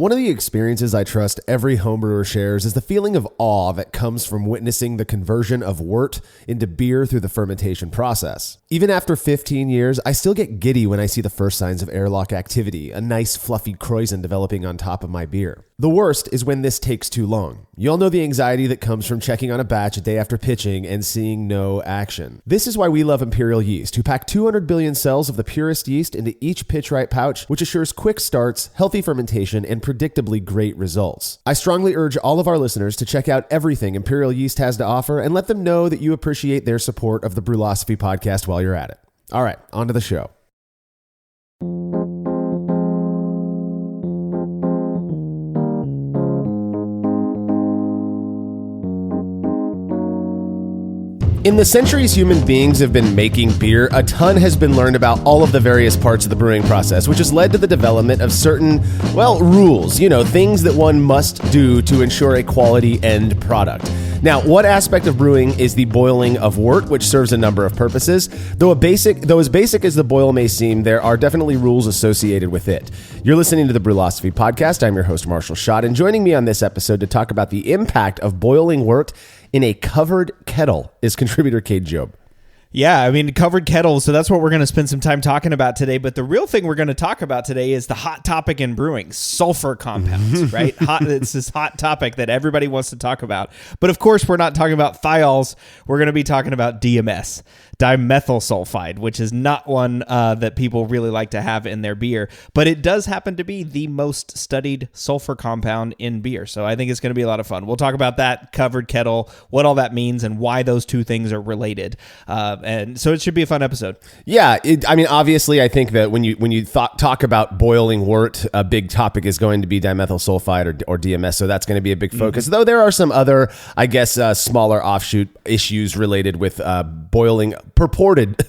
One of the experiences I trust every homebrewer shares is the feeling of awe that comes from witnessing the conversion of wort into beer through the fermentation process. Even after 15 years, I still get giddy when I see the first signs of airlock activity, a nice fluffy kreuzen developing on top of my beer. The worst is when this takes too long. You all know the anxiety that comes from checking on a batch a day after pitching and seeing no action. This is why we love Imperial Yeast, who pack 200 billion cells of the purest yeast into each pitch-right pouch, which assures quick starts, healthy fermentation, and predictably great results. I strongly urge all of our listeners to check out everything Imperial Yeast has to offer and let them know that you appreciate their support of the Brewlosophy podcast while you're at it. All right, on to the show. In the centuries human beings have been making beer, a ton has been learned about all of the various parts of the brewing process, which has led to the development of certain, rules, things that one must do to ensure a quality end product. Now, one aspect of brewing is the boiling of wort, which serves a number of purposes. Though as basic as the boil may seem, there are definitely rules associated with it. You're listening to the Brewlosophy podcast. I'm your host, Marshall Schott, and joining me on this episode to talk about the impact of boiling wort in a covered kettle is contributor Cade Jobe. Yeah, covered kettle. So that's what we're going to spend some time talking about today. But the real thing we're going to talk about today is the hot topic in brewing, sulfur compounds, right? It's this hot topic that everybody wants to talk about. But of course, we're not talking about thiols. We're going to be talking about DMS, dimethyl sulfide, which is not one that people really like to have in their beer. But it does happen to be the most studied sulfur compound in beer. So I think it's going to be a lot of fun. We'll talk about that covered kettle, what all that means, and why those two things are related. And so it should be a fun episode. Yeah, obviously, I think that when you talk about boiling wort, a big topic is going to be dimethyl sulfide or DMS. So that's going to be a big focus. Though there are some other, smaller offshoot issues related with boiling, purported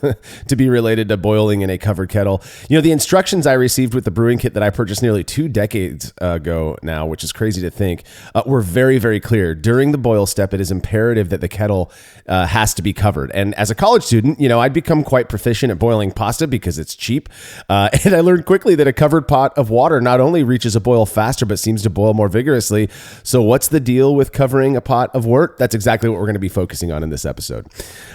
to be related to boiling in a covered kettle. The instructions I received with the brewing kit that I purchased nearly 2 decades ago now, which is crazy to think, were very, very clear. During the boil step, it is imperative that the kettle has to be covered. And as a college student, I'd become quite proficient at boiling pasta because it's cheap. And I learned quickly that a covered pot of water not only reaches a boil faster, but seems to boil more vigorously. So what's the deal with covering a pot of wort? That's exactly what we're going to be focusing on in this episode.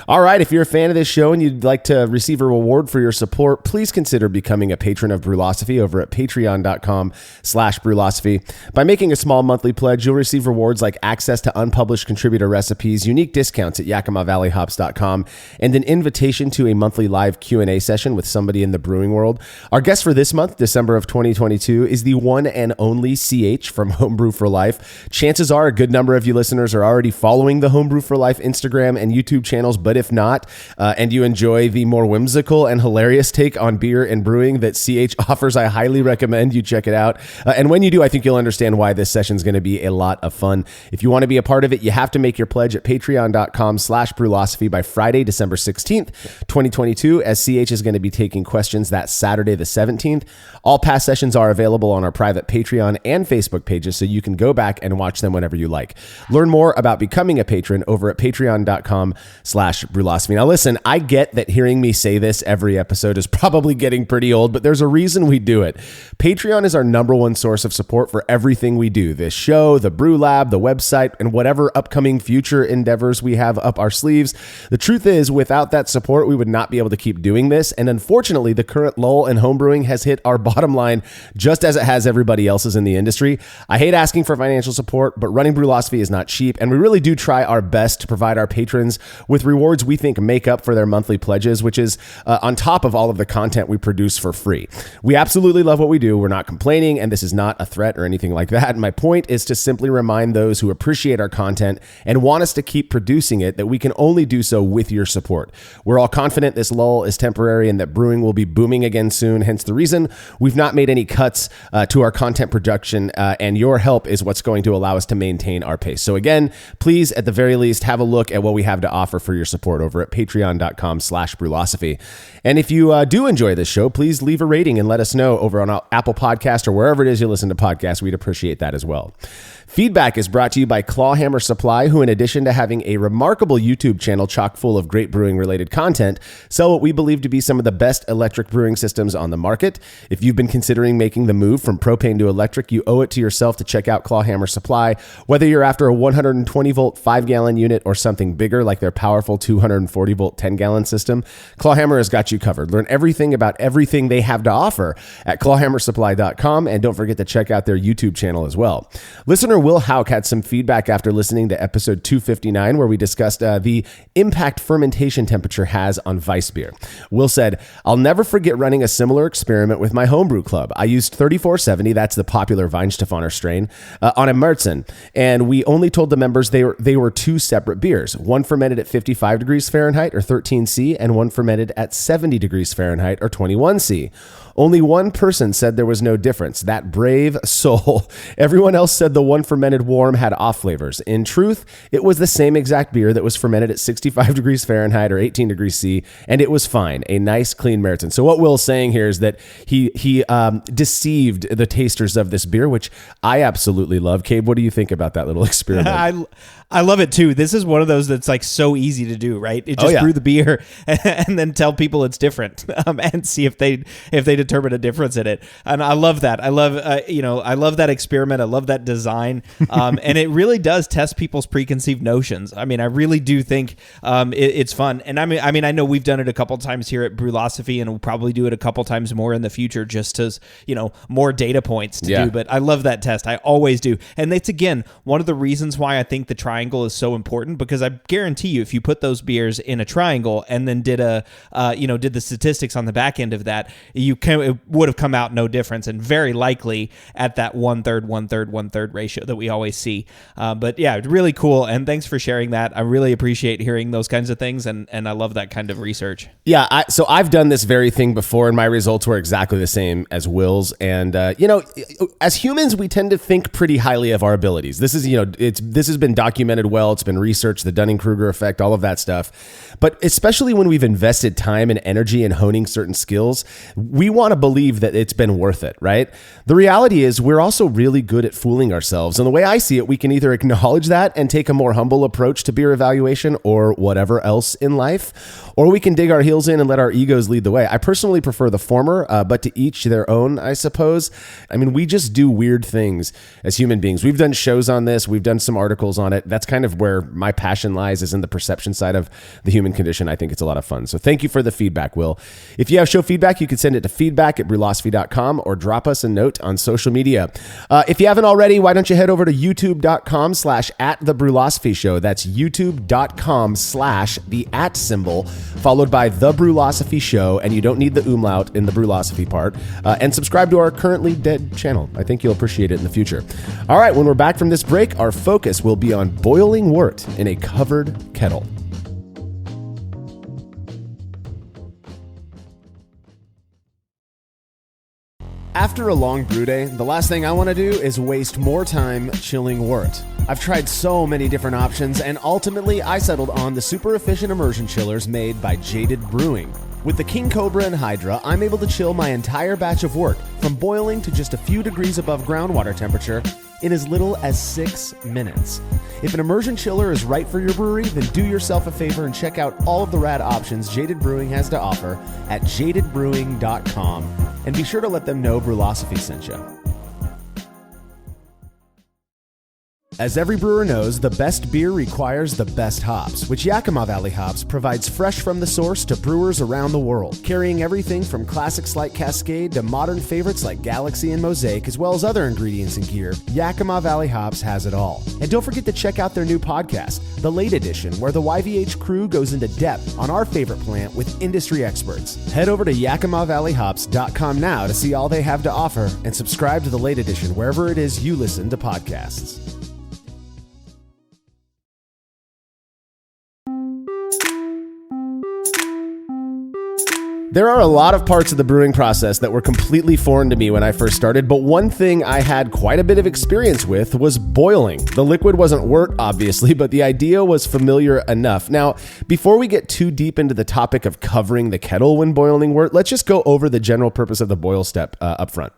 All right, if you're a fan of this show and you'd like to receive a reward for your support, please consider becoming a patron of Brewlosophy over at patreon.com/Brewlosophy. By making a small monthly pledge, you'll receive rewards like access to unpublished contributor recipes, unique discounts at YakimaValleyHops.com, and an invitation to a monthly live Q&A session with somebody in the brewing world. Our guest for this month, December of 2022, is the one and only CH from Homebrew for Life. Chances are a good number of you listeners are already following the Homebrew for Life Instagram and YouTube channels, but if not, and you enjoy the more whimsical and hilarious take on beer and brewing that CH offers, I highly recommend you check it out. And when you do, I think you'll understand why this session is going to be a lot of fun. If you want to be a part of it, you have to make your pledge at patreon.com/Brewlosophy by Friday, December 16th, 2022, as CH is going to be taking questions that Saturday, the 17th. All past sessions are available on our private Patreon and Facebook pages, so you can go back and watch them whenever you like. Learn more about becoming a patron over at patreon.com/Brewlosophy. Now listen, I get that hearing me say this every episode is probably getting pretty old, but there's a reason we do it. Patreon is our number one source of support for everything we do. This show, the Brew Lab, the website, and whatever upcoming future endeavors we have up our sleeves. The truth is, without that support, we would not be able to keep doing this. And unfortunately, the current lull in homebrewing has hit our bottom line just as it has everybody else's in the industry. I hate asking for financial support, but running Brewlosophy is not cheap. And we really do try our best to provide our patrons with rewards we think make up for their monthly pledges, which is on top of all of the content we produce for free. We absolutely love what we do. We're not complaining, and this is not a threat or anything like that. My point is to simply remind those who appreciate our content and want us to keep producing it that we can only do so with your support. We're all confident this lull is temporary and that brewing will be booming again soon, hence the reason we've not made any cuts to our content production, and your help is what's going to allow us to maintain our pace. So again, please, at the very least, have a look at what we have to offer for your support over at patreon.com/Brewlosophy. And if you do enjoy this show, please leave a rating and let us know over on Apple Podcast or wherever it is you listen to podcasts. We'd appreciate that as well. Feedback is brought to you by Clawhammer Supply, who, in addition to having a remarkable YouTube channel chock full of great brewing brewing related content, sell what we believe to be some of the best electric brewing systems on the market. If you've been considering making the move from propane to electric, you owe it to yourself to check out Clawhammer Supply. Whether you're after a 120 volt 5-gallon unit or something bigger like their powerful 240 volt 10-gallon system, Clawhammer has got you covered. Learn everything about everything they have to offer at clawhammersupply.com, and don't forget to check out their YouTube channel as well. Listener Will Hauk had some feedback after listening to episode 259, where we discussed the impact fermentation temperature has on Weissbier. Will said, "I'll never forget running a similar experiment with my homebrew club. I used 3470, that's the popular Weihenstephaner strain, on a Märzen, and we only told the members they were two separate beers, one fermented at 55 degrees Fahrenheit or 13C, and one fermented at 70 degrees Fahrenheit or 21C. Only one person said there was no difference, that brave soul. Everyone else said the one fermented warm had off flavors. In truth, it was the same exact beer that was fermented at 65 degrees Fahrenheit or 18 degrees C, and it was fine. A nice, clean Märzen." So what Will's saying here is that he deceived the tasters of this beer, which I absolutely love. Cade, what do you think about that little experiment? I love it too. This is one of those that's like so easy to do, right? It just brew the beer and then tell people it's different, and see if they determine a difference in it. And I love that. I love I love that experiment. I love that design, and it really does test people's preconceived notions. I mean, I really do think it's fun. And I mean, I know we've done it a couple times here at Brewlosophy, and we'll probably do it a couple times more in the future, just as more data points to do. But I love that test. I always do, and it's again one of the reasons why I think the triangle is so important, because I guarantee you, if you put those beers in a triangle and then did the statistics on the back end of that, it would have come out no difference, and very likely at that 1/3, 1/3, 1/3 ratio that we always see. But yeah, really cool, and thanks for sharing that. I really appreciate hearing those kinds of things, and I love that kind of research. Yeah, so I've done this very thing before, and my results were exactly the same as Will's. And as humans, we tend to think pretty highly of our abilities. This is this has been documented well. It's been researched, the Dunning-Kruger effect, all of that stuff. But especially when we've invested time and energy in honing certain skills, we want to believe that it's been worth it, right? The reality is we're also really good at fooling ourselves. And the way I see it, we can either acknowledge that and take a more humble approach to beer evaluation or whatever else in life, or we can dig our heels in and let our egos lead the way. I personally prefer the former, but to each their own, I suppose. I mean, we just do weird things as human beings. We've done shows on this. We've done some articles on it. That's kind of where my passion lies, is in the perception side of the human condition. I think it's a lot of fun. So thank you for the feedback, Will. If you have show feedback, you can send it to feedback@brewlosophy.com or drop us a note on social media. If you haven't already, why don't you head over to youtube.com/@thebrewlosophy show. That's youtube.com/the@ symbol followed by The Brewlosophy Show, and you don't need the umlaut in the Brewlosophy part, and subscribe to our currently dead channel. I think you'll appreciate it in the future. All right, when we're back from this break, our focus will be on boiling wort in a covered kettle. After a long brew day, the last thing I want to do is waste more time chilling wort. I've tried so many different options, and ultimately I settled on the super efficient immersion chillers made by Jaded Brewing. With the King Cobra and Hydra, I'm able to chill my entire batch of wort from boiling to just a few degrees above groundwater temperature in as little as 6 minutes. If an immersion chiller is right for your brewery, then do yourself a favor and check out all of the rad options Jaded Brewing has to offer at jadedbrewing.com, and be sure to let them know Brewlosophy sent you. As every brewer knows, the best beer requires the best hops, which Yakima Valley Hops provides fresh from the source to brewers around the world, carrying everything from classics like Cascade to modern favorites like Galaxy and Mosaic, as well as other ingredients and gear. Yakima Valley Hops has it all. And don't forget to check out their new podcast, The Late Edition, where the YVH crew goes into depth on our favorite plant with industry experts. Head over to YakimaValleyHops.com now to see all they have to offer, and subscribe to The Late Edition wherever it is you listen to podcasts. There are a lot of parts of the brewing process that were completely foreign to me when I first started, but one thing I had quite a bit of experience with was boiling. The liquid wasn't wort, obviously, but the idea was familiar enough. Now, before we get too deep into the topic of covering the kettle when boiling wort, let's just go over the general purpose of the boil step up front.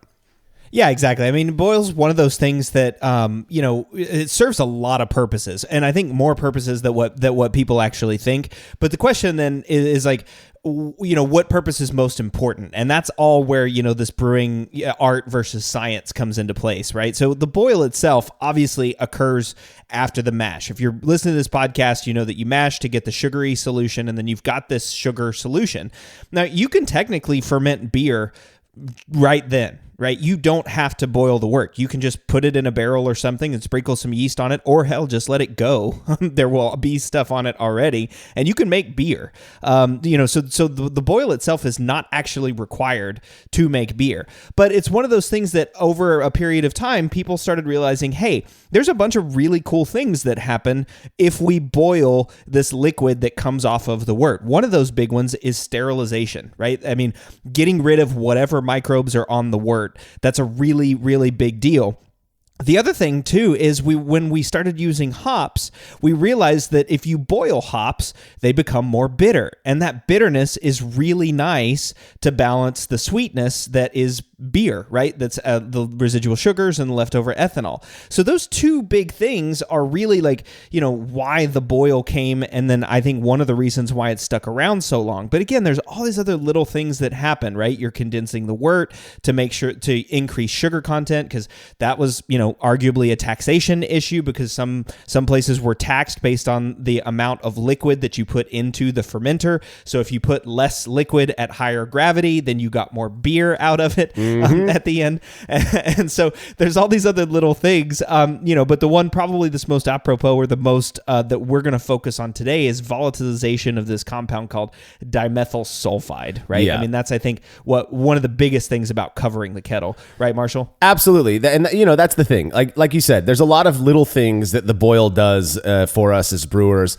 Yeah, exactly. I mean, boil's one of those things that it serves a lot of purposes, and I think more purposes than what people actually think. But the question then is like, what purpose is most important? And that's all where, this brewing art versus science comes into place, right? So the boil itself obviously occurs after the mash. If you're listening to this podcast, you know that you mash to get the sugary solution, and then you've got this sugar solution. Now, you can technically ferment beer right then. Right? You don't have to boil the wort. You can just put it in a barrel or something and sprinkle some yeast on it, or hell, just let it go. There will be stuff on it already, and you can make beer. So the boil itself is not actually required to make beer. But it's one of those things that over a period of time, people started realizing, hey, there's a bunch of really cool things that happen if we boil this liquid that comes off of the wort. One of those big ones is sterilization, right? I mean, getting rid of whatever microbes are on the wort. That's a really, really big deal. The other thing, too, is when we started using hops, we realized that if you boil hops, they become more bitter. And that bitterness is really nice to balance the sweetness that is beer, right? That's the residual sugars and the leftover ethanol. So those two big things are really why the boil came. And then I think one of the reasons why it stuck around so long. But again, there's all these other little things that happen, right? You're condensing the wort to make sure to increase sugar content, because that was, arguably a taxation issue, because some places were taxed based on the amount of liquid that you put into the fermenter. So if you put less liquid at higher gravity, then you got more beer out of it at the end. And so there's all these other little things, but the one probably this most apropos, or the most that we're going to focus on today, is volatilization of this compound called dimethyl sulfide, right? Yeah. I mean, that's, I think, one of the biggest things about covering the kettle, right, Marshall? Absolutely. And, that's the thing. Like you said, there's a lot of little things that the boil does for us as brewers.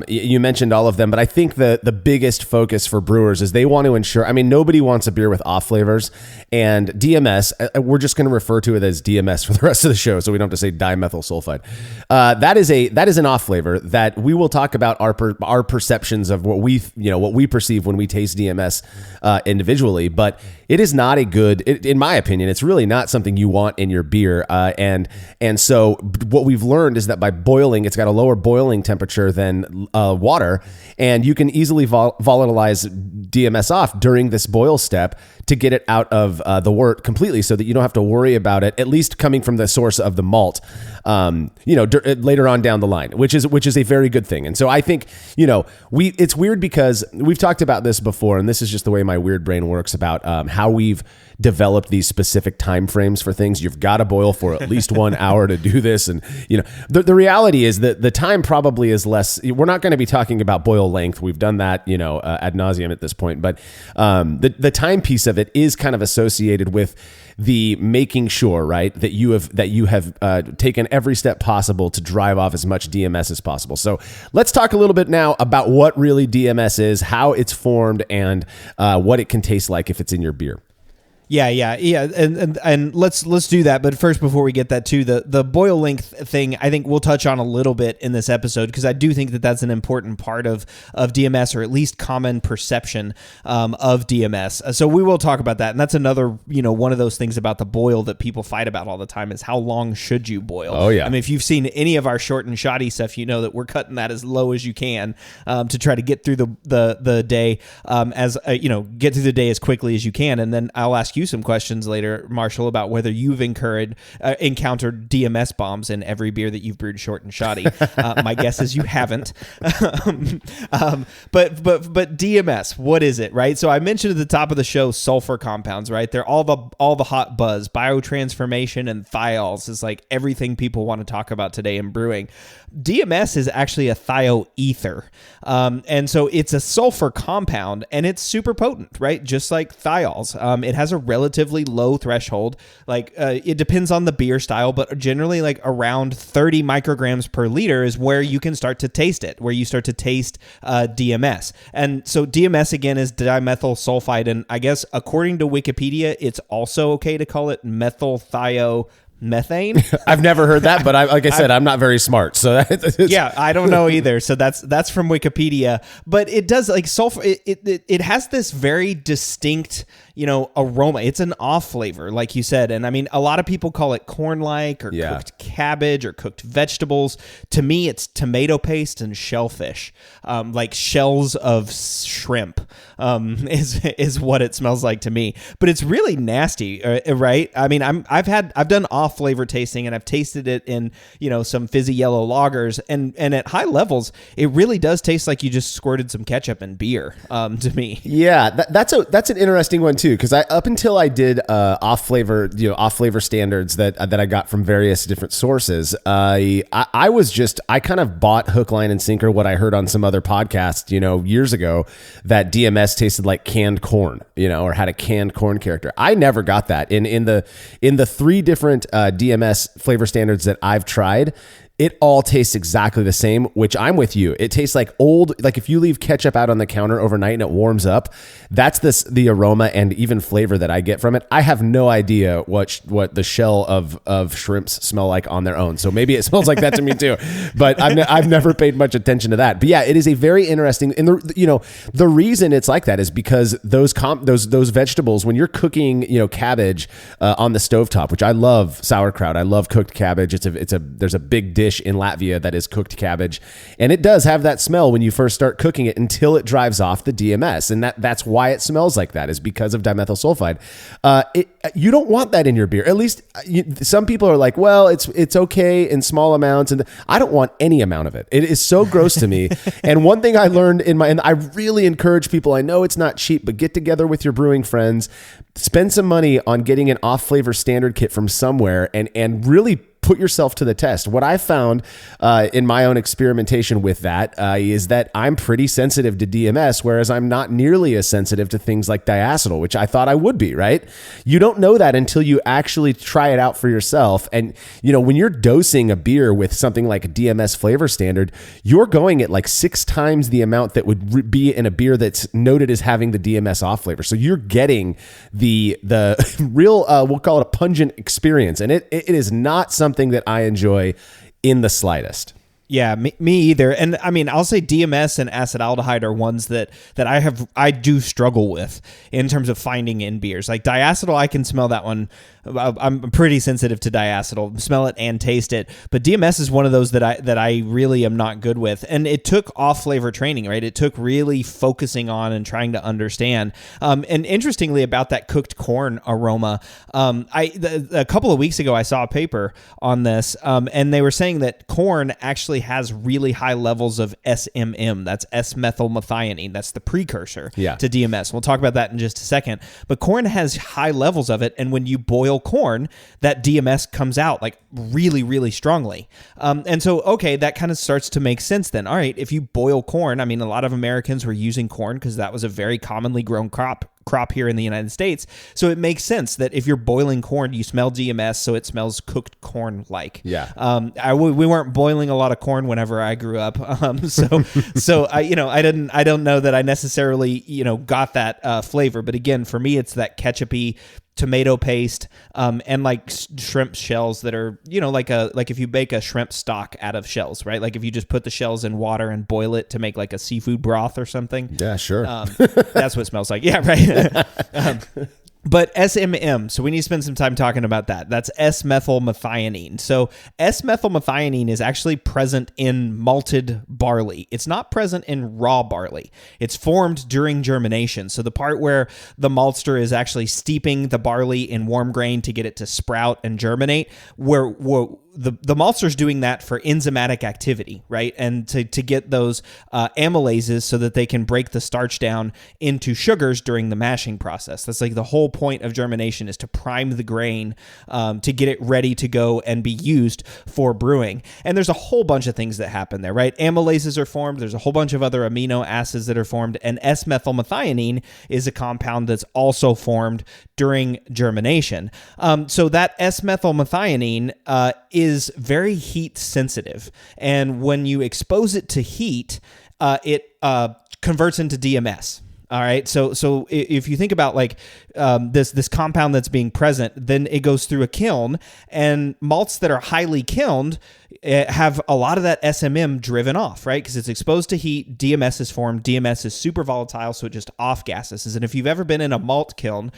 You mentioned all of them, but I think the biggest focus for brewers is they want to ensure, nobody wants a beer with off flavors, and DMS, we're just going to refer to it as DMS for the rest of the show, so we don't have to say dimethyl sulfide. That is an off flavor that we will talk about our perceptions of what we perceive when we taste DMS individually, but it is not in my opinion, it's really not something you want in your beer. And so what we've learned is that by boiling, it's got a lower boiling temperature than water, and you can easily volatilize DMS off during this boil step to get it out of the wort completely, so that you don't have to worry about it, at least coming from the source of the malt, later on down the line, which is a very good thing. And so I think, it's weird because we've talked about this before, and this is just the way my weird brain works about how we've developed these specific time frames for things. You've got to boil for at least 1 hour to do this. And, the reality is that the time probably is less. We're not going to be talking about boil length. We've done that, ad nauseum at this point. But the time piece of it is kind of associated with the making sure, right, that you have taken every step possible to drive off as much DMS as possible. So let's talk a little bit now about what really DMS is, how it's formed, and what it can taste like if it's in your beer. Yeah, and let's do that. But first, before we get that to the boil length thing, I think we'll touch on a little bit in this episode, because I do think that that's an important part of DMS, or at least common perception of DMS. So we will talk about that, and that's another one of those things about the boil that people fight about all the time, is how long should you boil? Oh yeah. If you've seen any of our short and shoddy stuff, you know that we're cutting that as low as you can to try to get through the day get through the day as quickly as you can, and then I'll ask you some questions later, Marshall, about whether you've encountered DMS bombs in every beer that you've brewed short and shoddy. My guess is you haven't. But DMS, what is it, right? So I mentioned at the top of the show sulfur compounds, right? They're all the hot buzz. Biotransformation and thiols is like everything people want to talk about today in brewing. DMS is actually a thioether. And so it's a sulfur compound, and it's super potent, right? Just like thiols. It has a relatively low threshold. It depends on the beer style, but generally around 30 micrograms per liter is where you can start to taste it, where you start to taste DMS. And so DMS, again, is dimethyl sulfide. And I guess according to Wikipedia, it's also okay to call it methane. I've never heard that, but like I said, I'm not very smart. So yeah, I don't know either. So that's from Wikipedia, but it does sulfur. It has this very distinct, aroma. It's an off flavor, like you said. And I mean, a lot of people call it corn-like or cooked cabbage or cooked vegetables. To me, it's tomato paste and shellfish, like shells of shrimp, is what it smells like to me. But it's really nasty, right? I mean, I've done off flavor tasting, and I've tasted it in some fizzy yellow lagers, and at high levels, it really does taste like you just squirted some ketchup and beer. To me, yeah, that's an interesting one too, because up until I did off flavor standards that I got from various different sources, I kind of bought hook, line, and sinker what I heard on some other podcast, years ago, that DMS tasted like canned corn, or had a canned corn character. I never got that in the 3 different DMS flavor standards that I've tried. It all tastes exactly the same, which I'm with you. It tastes like like if you leave ketchup out on the counter overnight and it warms up, that's the aroma and even flavor that I get from it. I have no idea what the shell of shrimps smell like on their own. So maybe it smells like that to me too, but I've never paid much attention to that. But yeah, it is a very interesting, and the reason it's like that is because those vegetables, when you're cooking, cabbage on the stovetop, which I love sauerkraut. I love cooked cabbage. There's a big dish in Latvia that is cooked cabbage, and it does have that smell when you first start cooking it until it drives off the DMS, and that's why it smells like that, is because of dimethyl sulfide. You don't want that in your beer. At least some people are like, well, it's okay in small amounts, and I don't want any amount of it. It is so gross to me. And one thing I learned and I really encourage people, I know it's not cheap, but get together with your brewing friends, spend some money on getting an off flavor standard kit from somewhere, and really put yourself to the test. What I found in my own experimentation with that is that I'm pretty sensitive to DMS, whereas I'm not nearly as sensitive to things like diacetyl, which I thought I would be, right? You don't know that until you actually try it out for yourself. And, when you're dosing a beer with something like a DMS flavor standard, you're going at like 6 times the amount that would be in a beer that's noted as having the DMS off flavor. So you're getting the real, we'll call it a pungent experience. And it is not something that I enjoy in the slightest. Yeah, me either. And I mean, I'll say DMS and acetaldehyde are ones that I do struggle with in terms of finding in beers. Like diacetyl, I can smell that one. I'm pretty sensitive to diacetyl, smell it and taste it. But DMS is one of those that I really am not good with. And it took off flavor training, right? It took really focusing on and trying to understand. And interestingly, about that cooked corn aroma, a couple of weeks ago, I saw a paper on this, and they were saying that corn actually has really high levels of SMM. That's S-methylmethionine. That's the precursor to DMS. We'll talk about that in just a second. But corn has high levels of it, and when you boil corn, that DMS comes out like really, really strongly. And so, okay, that kind of starts to make sense then. All right, if you boil corn, I mean, a lot of Americans were using corn because that was a very commonly grown crop here in the United States. So it makes sense that if you're boiling corn, you smell DMS, so it smells cooked corn like. Yeah. We weren't boiling a lot of corn whenever I grew up. So I don't know that I necessarily, got that flavor. But again, for me, it's that ketchupy tomato paste, and like shrimp shells that are, like if you bake a shrimp stock out of shells, right? Like if you just put the shells in water and boil it to make like a seafood broth or something. Yeah, sure. That's what it smells like. Yeah, right. But SMM, so we need to spend some time talking about that. That's S-methylmethionine. So S-methylmethionine is actually present in malted barley. It's not present in raw barley. It's formed during germination. So the part where the maltster is actually steeping the barley in warm grain to get it to sprout and germinate, where the maltster's doing that for enzymatic activity, right? And to get those amylases so that they can break the starch down into sugars during the mashing process. That's like the whole point of germination, is to prime the grain to get it ready to go and be used for brewing. And there's a whole bunch of things that happen there, right? Amylases are formed. There's a whole bunch of other amino acids that are formed. And S-methylmethionine is a compound that's also formed during germination. So that S-methylmethionine is very heat sensitive. And when you expose it to heat, it converts into DMS. All right. So if you think about like this compound that's being present, then it goes through a kiln, and malts that are highly kilned have a lot of that SMM driven off, right? Because it's exposed to heat, DMS is formed. DMS is super volatile, so it just off gases. And if you've ever been in a malt kiln,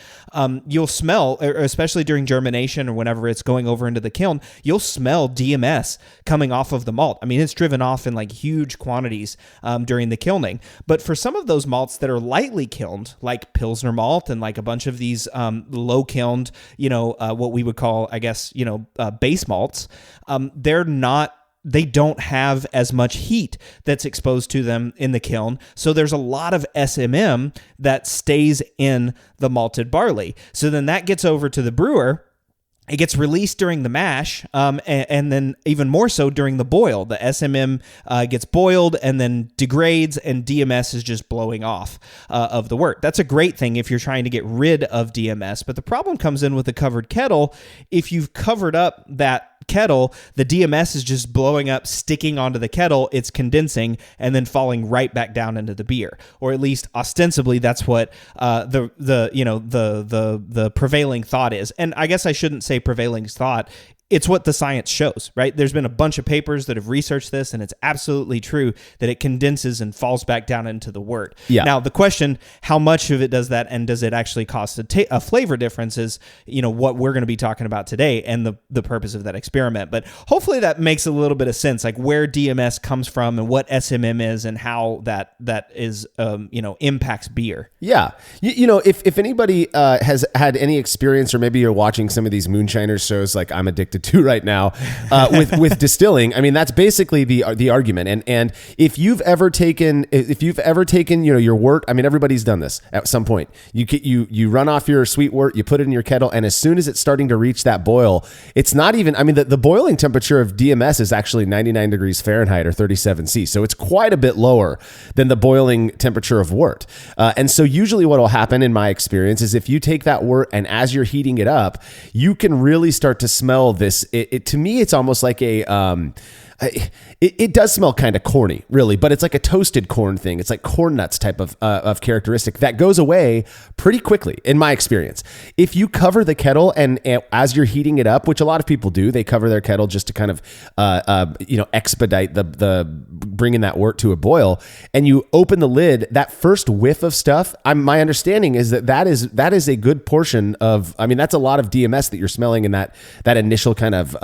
you'll smell, especially during germination or whenever it's going over into the kiln, you'll smell DMS coming off of the malt. I mean, it's driven off in like huge quantities during the kilning. But for some of those malts that are lightly kilned, like Pilsner malt and like a bunch of these low kilned, what we would call, I guess, base malts, they don't have as much heat that's exposed to them in the kiln. So there's a lot of SMM that stays in the malted barley. So then that gets over to the brewer. It gets released during the mash, and then even more so during the boil. The SMM gets boiled and then degrades, and DMS is just blowing off of the wort. That's a great thing if you're trying to get rid of DMS. But the problem comes in with a covered kettle. If you've covered up that kettle, the DMS is just blowing up, sticking onto the kettle, it's condensing and then falling right back down into the beer. Or at least ostensibly that's what the prevailing thought is. And I guess I shouldn't say prevailing thought. It's what the science shows, right? There's been a bunch of papers that have researched this, and it's absolutely true that it condenses and falls back down into the wort. Yeah. Now, the question, how much of it does that, and does it actually cause a flavor difference is, what we're going to be talking about today and the purpose of that experiment. But hopefully that makes a little bit of sense, like where DMS comes from and what SMM is and how that is, impacts beer. Yeah. If anybody has had any experience, or maybe you're watching some of these moonshiners shows like I'm addicted to right now with distilling, I mean, that's basically the argument. And if you've ever taken your wort, I mean, everybody's done this at some point. You run off your sweet wort, you put it in your kettle, and as soon as it's starting to reach that boil, it's not even, I mean, the boiling temperature of DMS is actually 99 degrees Fahrenheit or 37 C. So it's quite a bit lower than the boiling temperature of wort. And so usually what will happen in my experience is if you take that wort and as you're heating it up, you can really start to smell this. To me, it's almost like it does smell kind of corny, really, but it's like a toasted corn thing. It's like corn nuts type of characteristic that goes away pretty quickly, in my experience. If you cover the kettle and as you're heating it up, which a lot of people do, they cover their kettle just to kind of expedite the bringing that wort to a boil, and you open the lid, that first whiff of stuff, my understanding is that is a good portion of, I mean, that's a lot of DMS that you're smelling in that initial kind of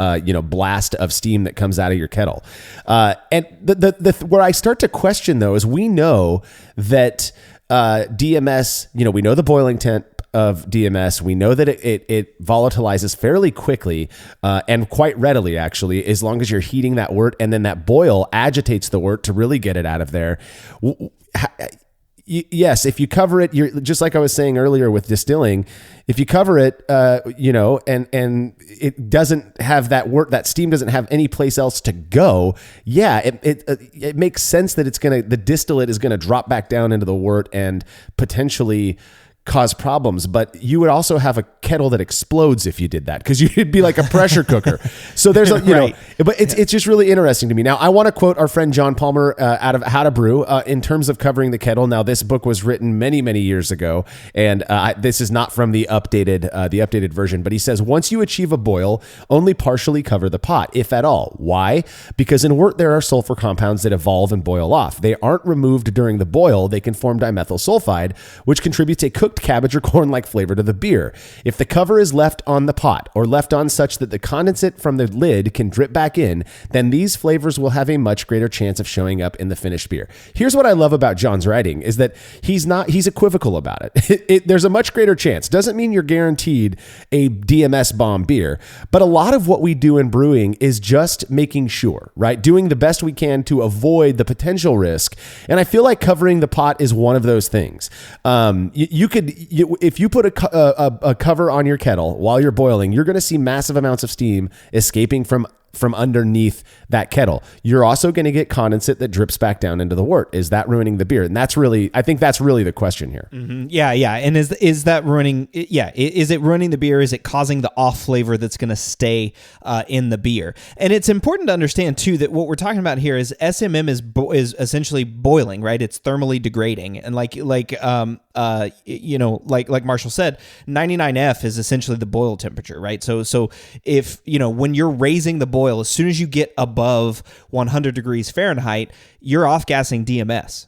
blast of steam that comes out of your kettle. And the where I start to question though is we know that DMS, we know the boiling temp of DMS. We know that it volatilizes fairly quickly and quite readily, actually, as long as you're heating that wort, and then that boil agitates the wort to really get it out of there. Yes, if you cover it, you're just like I was saying earlier with distilling. If you cover it, and it doesn't have that wort, that steam doesn't have any place else to go. Yeah, it makes sense that the distillate is gonna drop back down into the wort and potentially cause problems, but you would also have a kettle that explodes if you did that, because you'd be like a pressure cooker. So there's right. But it's just really interesting to me. Now, I want to quote our friend John Palmer out of How to Brew in terms of covering the kettle. Now, this book was written many, many years ago, and this is not from the updated version, but he says, once you achieve a boil, only partially cover the pot, if at all. Why? Because in wort, there are sulfur compounds that evolve and boil off. They aren't removed during the boil. They can form dimethyl sulfide, which contributes a cooked cabbage or corn-like flavor to the beer. If the cover is left on the pot or left on such that the condensate from the lid can drip back in, then these flavors will have a much greater chance of showing up in the finished beer. Here's what I love about John's writing is that he's equivocal about it. There's a much greater chance. Doesn't mean you're guaranteed a DMS bomb beer, but a lot of what we do in brewing is just making sure, right? Doing the best we can to avoid the potential risk. And I feel like covering the pot is one of those things. If you put a cover on your kettle while you're boiling, you're going to see massive amounts of steam escaping from underneath that kettle. You're also going to get condensate that drips back down into the wort. Is that ruining the beer? And I think that's really the question here. Mm-hmm. Yeah. And is that ruining? Yeah. Is it ruining the beer? Is it causing the off flavor that's going to stay in the beer? And it's important to understand too that what we're talking about here is SMM is essentially boiling, right? It's thermally degrading, and like Marshall said, 99F is essentially the boil temperature, right? So if when you're raising the boil boil, as soon as you get above 100 degrees Fahrenheit, you're off-gassing DMS.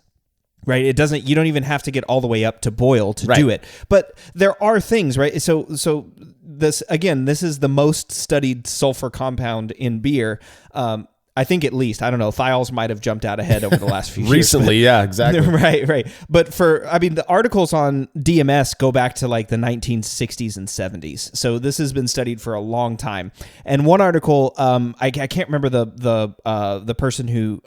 Right. You don't even have to get all the way up to boil to do it. But there are things, right? So this is the most studied sulfur compound in beer. I think at least, I don't know, thiols might have jumped out ahead over the last few years. Recently, yeah, exactly. Right. But the articles on DMS go back to like the 1960s and 70s. So this has been studied for a long time. And one article, I can't remember the person who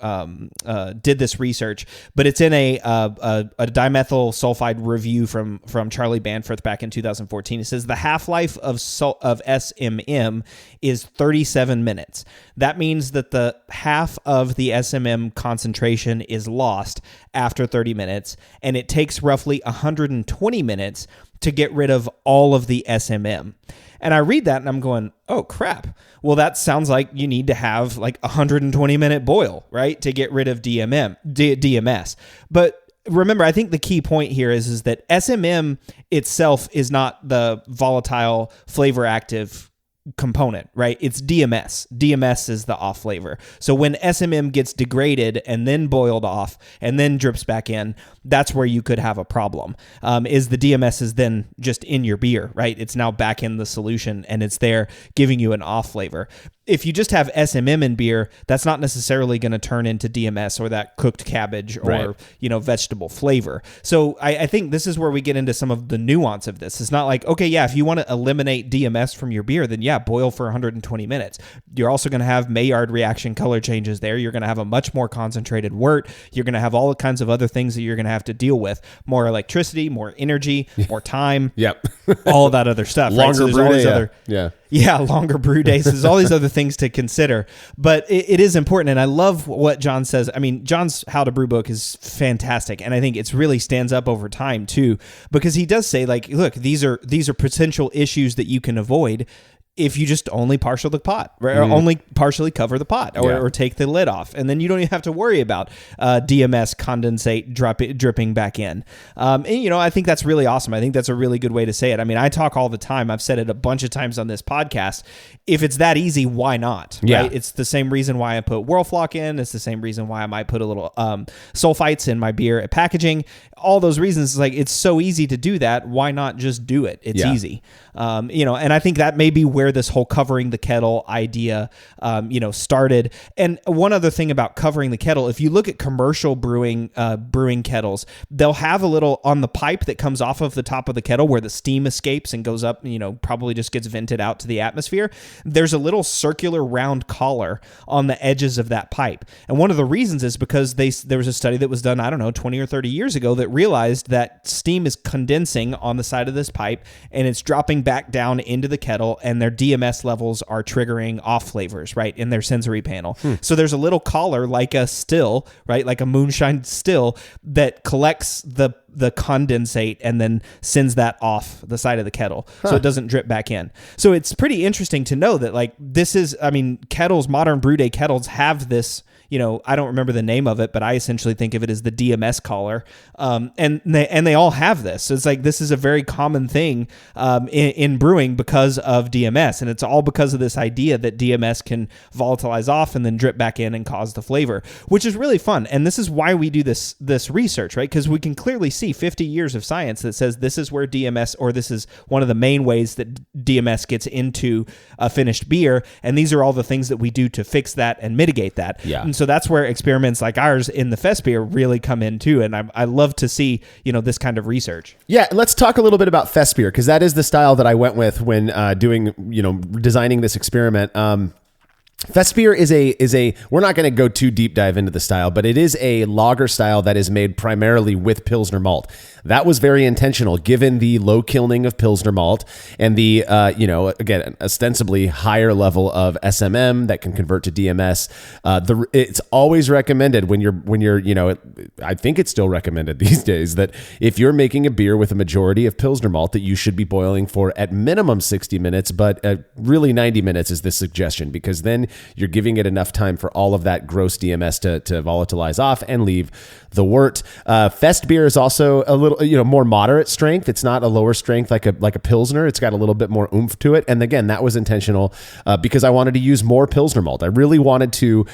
did this research, but it's in a dimethyl sulfide review from Charlie Banforth back in 2014. It says the half-life of SMM is 37 minutes. That means that the half of the SMM concentration is lost after 30 minutes, and it takes roughly 120 minutes to get rid of all of the SMM. And I read that and I'm going, oh crap. Well, that sounds like you need to have like 120-minute boil, right, to get rid of DMS. But remember, I think the key point here is that SMM itself is not the volatile flavor active component, right? It's DMS. DMS is the off flavor. So when SMM gets degraded and then boiled off and then drips back in, that's where you could have a problem. Is the DMS is then just in your beer, right? It's now back in the solution and it's there giving you an off flavor. If you just have SMM in beer, that's not necessarily going to turn into DMS or that cooked cabbage or vegetable flavor. So I think this is where we get into some of the nuance of this. It's not like, okay, yeah, if you want to eliminate DMS from your beer, then yeah, boil for 120 minutes. You're also going to have Maillard reaction color changes there. You're going to have a much more concentrated wort. You're going to have all kinds of other things that you're going to have to deal with. More electricity, more energy, more time. Yep. All of that other stuff. Longer brew day. Yeah, longer brew days. There's all these other things to consider, but it is important. And I love what John says. I mean, John's How to Brew book is fantastic. And I think it's really stands up over time too, because he does say like, look, these are potential issues that you can avoid if you just only partial the pot, right? Or only partially cover the pot or take the lid off. And then you don't even have to worry about DMS condensate dripping back in. And, I think that's really awesome. I think that's a really good way to say it. I mean, I talk all the time. I've said it a bunch of times on this podcast. If it's that easy, why not? Yeah. Right? It's the same reason why I put Whirlfloc in. It's the same reason why I might put a little sulfites in my beer at packaging. All those reasons, it's like, it's so easy to do that. Why not just do it? It's easy. And I think that may be where this whole covering the kettle idea, started. And one other thing about covering the kettle, if you look at commercial brewing kettles, they'll have a little on the pipe that comes off of the top of the kettle where the steam escapes and goes up, probably just gets vented out to the atmosphere. There's a little circular round collar on the edges of that pipe. And one of the reasons is because there was a study that was done, 20 or 30 years ago that realized that steam is condensing on the side of this pipe and it's dropping back down into the kettle, and their DMS levels are triggering off flavors, right, in their sensory panel. So there's a little collar like a still, right, like a moonshine still that collects the condensate and then sends that off the side of the kettle so it doesn't drip back in. So it's pretty interesting to know that like this is, kettles, modern brew day kettles have this, I don't remember the name of it, but I essentially think of it as the DMS collar. And they all have this. So it's like, this is a very common thing in brewing because of DMS. And it's all because of this idea that DMS can volatilize off and then drip back in and cause the flavor, which is really fun. And this is why we do this research, right? Because we can clearly see 50 years of science that says this is where DMS, or this is one of the main ways that DMS gets into a finished beer. And these are all the things that we do to fix that and mitigate that. Yeah. And so that's where experiments like ours in the Festbier really come in too. And I love to see, this kind of research. Yeah. Let's talk a little bit about Festbier, because that is the style that I went with when designing this experiment. Festbier is a we're not going to go too deep dive into the style, but it is a lager style that is made primarily with Pilsner malt. That was very intentional given the low kilning of Pilsner malt and the, again, ostensibly higher level of SMM that can convert to DMS. It's always recommended when you're, I think it's still recommended these days that if you're making a beer with a majority of Pilsner malt, that you should be boiling for at minimum 60 minutes, but really 90 minutes is the suggestion, because then in. You're giving it enough time for all of that gross DMS to volatilize off and leave the wort. Festbier is also a little, more moderate strength. It's not a lower strength like a Pilsner. It's got a little bit more oomph to it. And again, that was intentional because I wanted to use more Pilsner malt. I really wanted to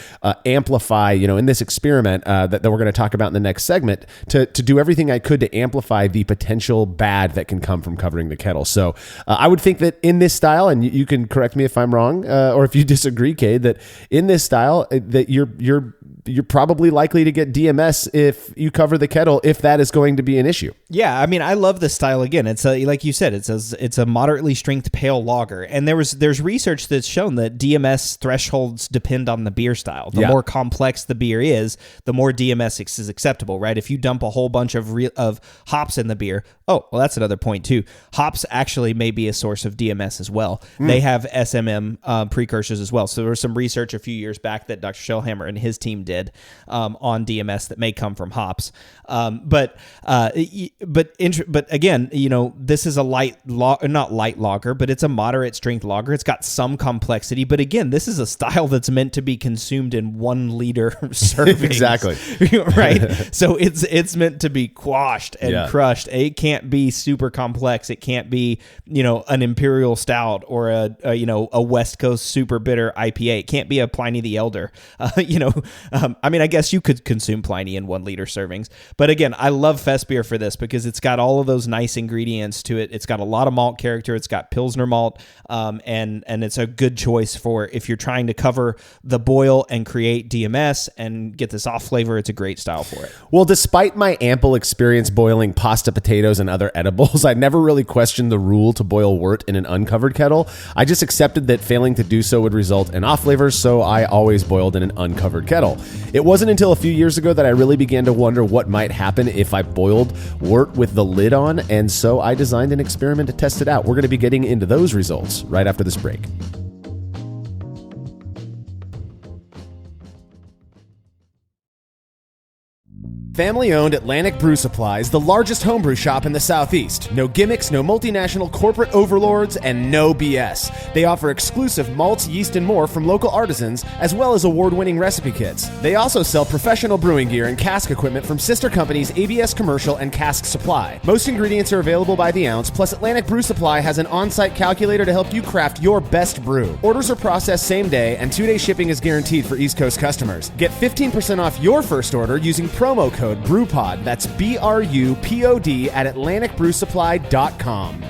amplify, in this experiment that we're going to talk about in the next segment, to do everything I could to amplify the potential bad that can come from covering the kettle. So I would think that in this style, and you can correct me if I'm wrong, or if you disagree, Cade, that in this style, that you're probably likely to get DMS if you cover the kettle, if that is going to be an issue. Yeah, I mean, I love this style. Again, it's like you said, it's a moderately strength pale lager, and there's research that's shown that DMS thresholds depend on the beer style. The more complex the beer is, the more DMS is acceptable, right? If you dump a whole bunch of hops in the beer, that's another point too. Hops actually may be a source of DMS as well. They have SMM precursors as well. So there was some research a few years back that Dr. Shellhammer and his team did on DMS that may come from hops. But again, this is a not light lager, but it's a moderate strength lager. It's got some complexity, but again, this is a style that's meant to be consumed in 1 liter servings. Exactly. Right. So it's meant to be quashed and crushed. It can't be super complex. It can't be, an imperial stout or a West Coast super bitter IPA. It can't be a Pliny the Elder. I guess you could consume Pliny in 1 liter servings, but again, I love Festbier for this because it's got all of those nice ingredients to it. It's got a lot of malt character. It's got Pilsner malt, and it's a good choice for if you're trying to cover the boil and create DMS and get this off flavor. It's a great style for it. Well, despite my ample experience boiling pasta, potatoes, and other edibles, I never really questioned the rule to boil wort in an uncovered kettle. I just accepted that failing to do so would result in off flavors, so I always boiled in an uncovered kettle. It wasn't until a few years ago that I really began to wonder what might happen if I boiled wort with the lid on, and so I designed an experiment to test it out. We're going to be getting into those results right after this break. Family-owned Atlantic Brew Supply is the largest homebrew shop in the Southeast. No gimmicks, no multinational corporate overlords, and no BS. They offer exclusive malts, yeast, and more from local artisans, as well as award-winning recipe kits. They also sell professional brewing gear and cask equipment from sister companies ABS Commercial and Cask Supply. Most ingredients are available by the ounce, plus Atlantic Brew Supply has an on-site calculator to help you craft your best brew. Orders are processed same day, and 2-day shipping is guaranteed for East Coast customers. Get 15% off your first order using promo code BREWPOD. That's BRUPOD at AtlanticBrewSupply.com.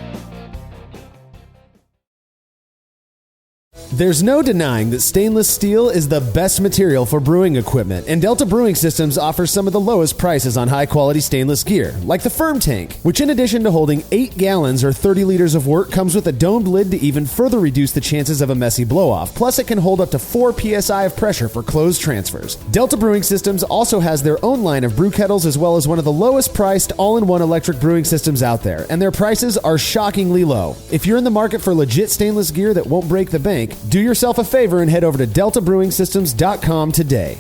There's no denying that stainless steel is the best material for brewing equipment, and Delta Brewing Systems offers some of the lowest prices on high-quality stainless gear, like the Firm Tank, which in addition to holding 8 gallons or 30 liters of wort, comes with a domed lid to even further reduce the chances of a messy blow-off. Plus, it can hold up to 4 psi of pressure for closed transfers. Delta Brewing Systems also has their own line of brew kettles, as well as one of the lowest-priced all-in-one electric brewing systems out there, and their prices are shockingly low. If you're in the market for legit stainless gear that won't break the bank, do yourself a favor and head over to deltabrewingsystems.com today.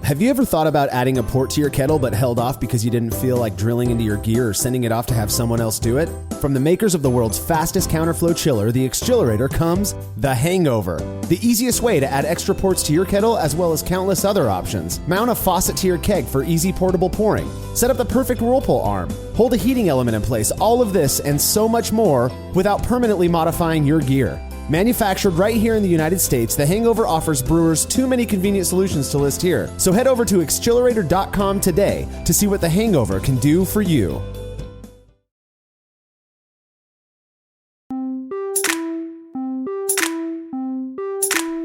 Have you ever thought about adding a port to your kettle but held off because you didn't feel like drilling into your gear or sending it off to have someone else do it? From the makers of the world's fastest counterflow chiller, the Exchillerator, comes the Hangover, the easiest way to add extra ports to your kettle as well as countless other options. Mount a faucet to your keg for easy portable pouring. Set up the perfect whirlpool arm. Hold a heating element in place. All of this and so much more without permanently modifying your gear. Manufactured right here in the United States, the Hangover offers brewers too many convenient solutions to list here. So head over to Exchillerator.com today to see what the Hangover can do for you.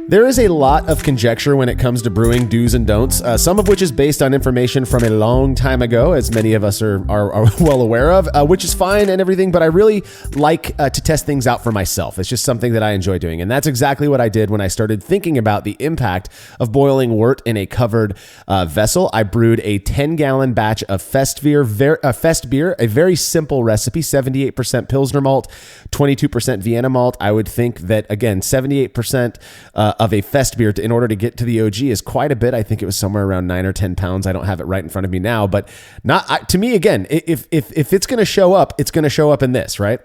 There is a lot of conjecture when it comes to brewing do's and don'ts, some of which is based on information from a long time ago, as many of us are well aware of, which is fine and everything, but I really like to test things out for myself. It's just something that I enjoy doing, and that's exactly what I did when I started thinking about the impact of boiling wort in a covered vessel. I brewed a 10-gallon batch of Festbier, a very simple recipe, 78% Pilsner malt, 22% Vienna malt. I would think that, again, 78% of a Festbier in order to get to the OG is quite a bit. I think it was somewhere around 9 or 10 pounds. I don't have it right in front of me now, but not to me, again, if it's going to show up, it's going to show up in this, right?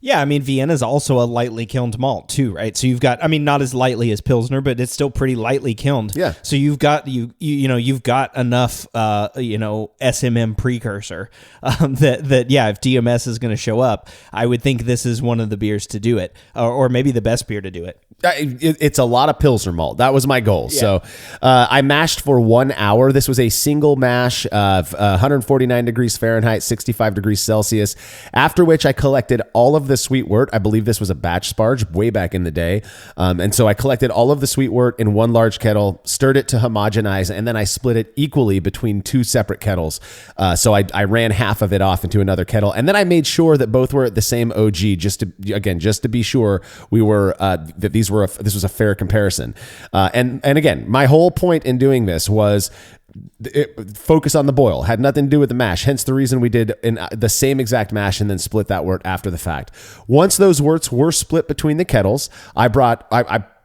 Yeah, I mean, Vienna is also a lightly kilned malt too, right? So you've got, I mean, not as lightly as Pilsner, but it's still pretty lightly kilned. Yeah. So you've got you've got enough SMM precursor that if DMS is going to show up, I would think this is one of the beers to do it, or maybe the best beer to do it. It's a lot of Pilsner malt. That was my goal. Yeah. So I mashed for 1 hour. This was a single mash of 149 degrees Fahrenheit, 65 degrees Celsius, after which I collected all of the sweet wort. I believe this was a batch sparge way back in the day. And so I collected all of the sweet wort in one large kettle, stirred it to homogenize, and then I split it equally between two separate kettles. So I ran half of it off into another kettle. And then I made sure that both were at the same OG, just to be sure we were, that this was a fair comparison. And again, my whole point in doing this was focus on the boil. Had nothing to do with the mash. Hence the reason we did in the same exact mash and then split that wort after the fact. Once those worts were split between the kettles, I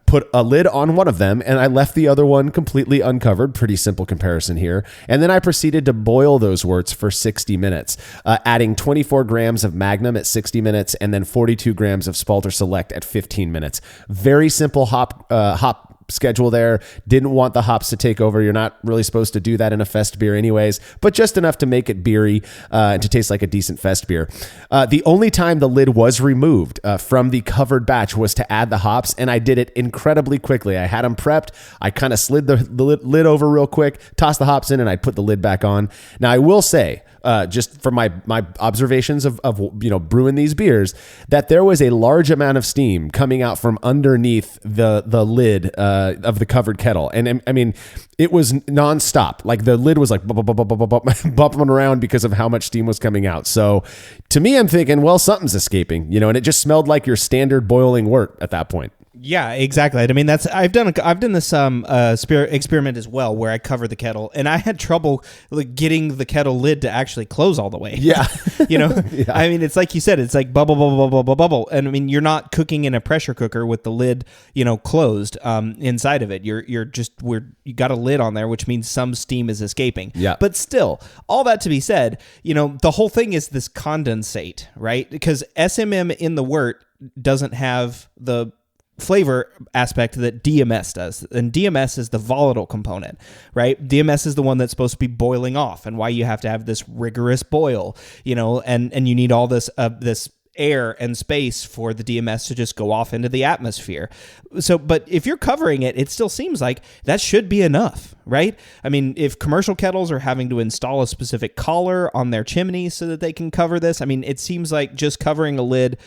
put a lid on one of them and I left the other one completely uncovered. Pretty simple comparison here. And then I proceeded to boil those worts for 60 minutes, adding 24 grams of Magnum at 60 minutes and then 42 grams of Spalter Select at 15 minutes. Very simple hop schedule there. Didn't want the hops to take over. You're not really supposed to do that in a fest beer anyways, but just enough to make it beery and to taste like a decent fest beer. The only time the lid was removed from the covered batch was to add the hops, and I did it incredibly quickly. I had them prepped. I kind of slid the lid over real quick, tossed the hops in, and I put the lid back on. Now, I will say, just from my observations of brewing these beers, that there was a large amount of steam coming out from underneath the lid of the covered kettle, and I mean it was nonstop. Like the lid was like bumping around because of how much steam was coming out. So to me, I'm thinking, well, something's escaping, and it just smelled like your standard boiling wort at that point. Yeah, exactly. I mean, I've done this experiment as well, where I cover the kettle, and I had trouble getting the kettle lid to actually close all the way. Yeah, Yeah. I mean, it's like you said, it's like bubble, bubble, bubble, bubble, bubble, and I mean, you're not cooking in a pressure cooker with the lid, closed inside of it. You got a lid on there, which means some steam is escaping. Yeah, but still, all that to be said, the whole thing is this condensate, right? Because SMM in the wort doesn't have the flavor aspect that DMS does. And DMS is the volatile component, right? DMS is the one that's supposed to be boiling off, and why you have to have this rigorous boil, and you need all this air and space for the DMS to just go off into the atmosphere. So, but if you're covering it, it still seems like that should be enough, right? I mean, if commercial kettles are having to install a specific collar on their chimney so that they can cover this, I mean, it seems like just covering a lid,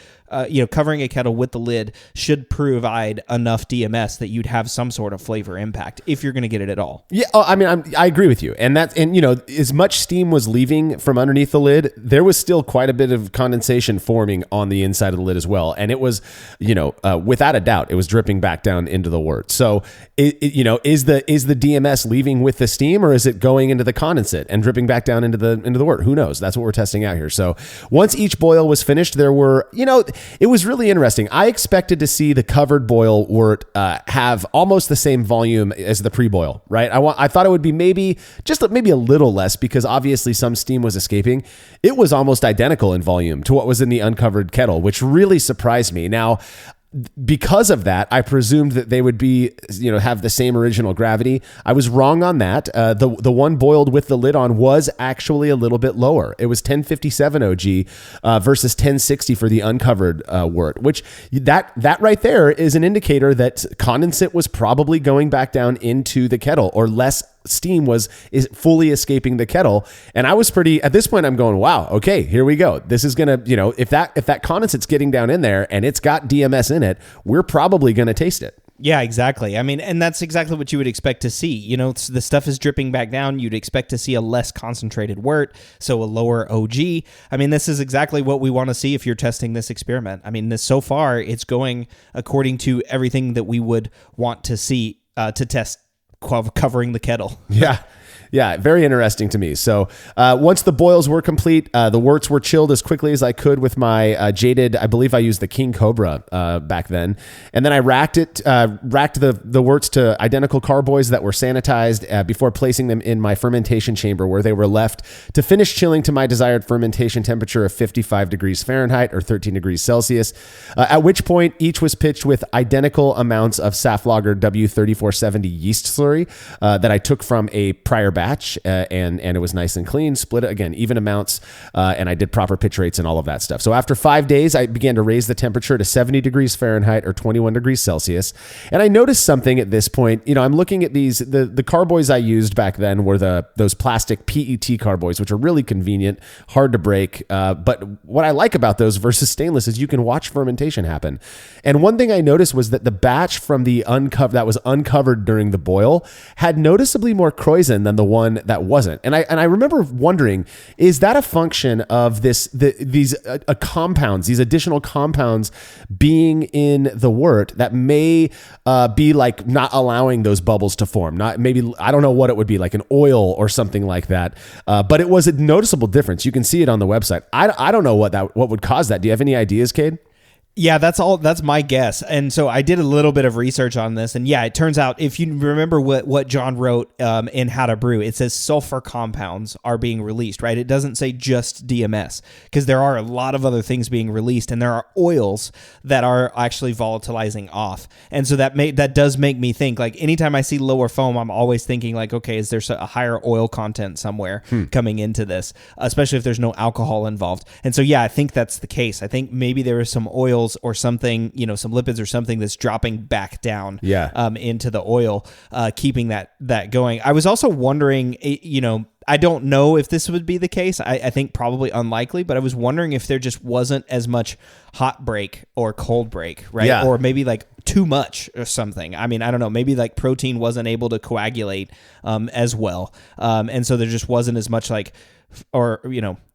covering a kettle with the lid should provide enough DMS that you'd have some sort of flavor impact if you're going to get it at all. Yeah, I mean, I agree with you. And as much steam was leaving from underneath the lid, there was still quite a bit of condensation forming on the inside of the lid as well. And it was, without a doubt, it was dripping back down into the wort. So, is the DMS leaving with the steam, or is it going into the condensate and dripping back down into the wort? Who knows? That's what we're testing out here. So once each boil was finished, there were, it was really interesting. I expected to see the covered boil wort have almost the same volume as the pre-boil, right? I thought it would be maybe a little less, because obviously some steam was escaping. It was almost identical in volume to what was in the uncovered kettle, which really surprised me. Now, because of that, I presumed that they would be, have the same original gravity. I was wrong on that. The one boiled with the lid on was actually a little bit lower. It was 1057 OG versus 1060 for the uncovered wort, which that right there is an indicator that condensate was probably going back down into the kettle, or less steam is fully escaping the kettle. And I was at this point, I'm going, wow, okay, here we go. This is going to, if that condensate's getting down in there and it's got DMS in it, we're probably going to taste it. Yeah, exactly. I mean, and that's exactly what you would expect to see. The stuff is dripping back down. You'd expect to see a less concentrated wort, so a lower OG. I mean, this is exactly what we want to see if you're testing this experiment. I mean, so far, it's going according to everything that we would want to see to test covering the kettle. Yeah. Yeah, very interesting to me. So once the boils were complete, the worts were chilled as quickly as I could with my jaded, I believe I used the King Cobra back then. And then I racked the worts to identical carboys that were sanitized before placing them in my fermentation chamber, where they were left to finish chilling to my desired fermentation temperature of 55 degrees Fahrenheit or 13 degrees Celsius, at which point each was pitched with identical amounts of Saflager W3470 yeast slurry that I took from a prior batch, and it was nice and clean, split it again, even amounts, and I did proper pitch rates and all of that stuff. So after 5 days, I began to raise the temperature to 70 degrees Fahrenheit or 21 degrees Celsius. And I noticed something at this point. I'm looking at these, the carboys I used back then were those plastic PET carboys, which are really convenient, hard to break. But what I like about those versus stainless is you can watch fermentation happen. And one thing I noticed was that the batch from the that was uncovered during the boil had noticeably more krausen than the one that wasn't. And I remember wondering, is that a function of these compounds, these additional compounds being in the wort that may be like not allowing those bubbles to form? Not maybe, I don't know what it would be, like an oil or something like that. But it was a noticeable difference. You can see it on the website. I don't know what would cause that. Do you have any ideas, Cade? Yeah, that's my guess. And so I did a little bit of research on this. And yeah, it turns out, if you remember what John wrote in How to Brew, it says sulfur compounds are being released, right? It doesn't say just DMS, because there are a lot of other things being released, and there are oils that are actually volatilizing off. And so that does make me think, like, anytime I see lower foam, I'm always thinking like, okay, is there a higher oil content somewhere coming into this, especially if there's no alcohol involved? And so, yeah, I think that's the case. I think maybe there is some oil or something, some lipids or something that's dropping back down into the oil, keeping that going. I was also wondering, I don't know if this would be the case. I think probably unlikely, but I was wondering if there just wasn't as much hot break or cold break, right? Yeah. Or maybe like too much or something. I mean, I don't know. Maybe like protein wasn't able to coagulate as well. And so there just wasn't as much or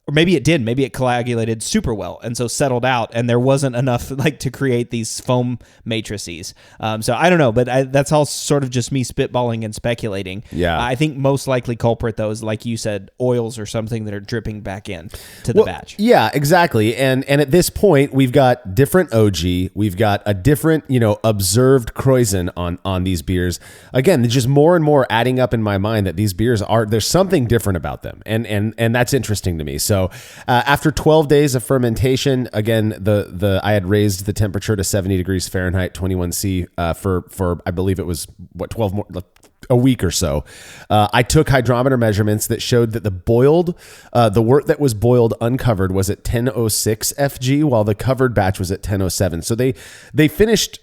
maybe it did. Maybe it coagulated super well and so settled out, and there wasn't enough to create these foam matrices. So I don't know, but that's all sort of just me spitballing and speculating. Yeah, I think most likely culprit, though, is, like you said, oils or something that are dripping back in to the batch. Yeah, exactly. And at this point, we've got different OG. We've got a different, observed krausen on these beers. Again, just more and more adding up in my mind that these beers there's something different about them, and that's interesting to me. So after 12 days of fermentation, again, I had raised the temperature to 70 degrees Fahrenheit, 21 C for I believe it was 12 more, a week or so. I took hydrometer measurements that showed that the wort that was boiled uncovered was at 1006 FG, while the covered batch was at 1007. So they finished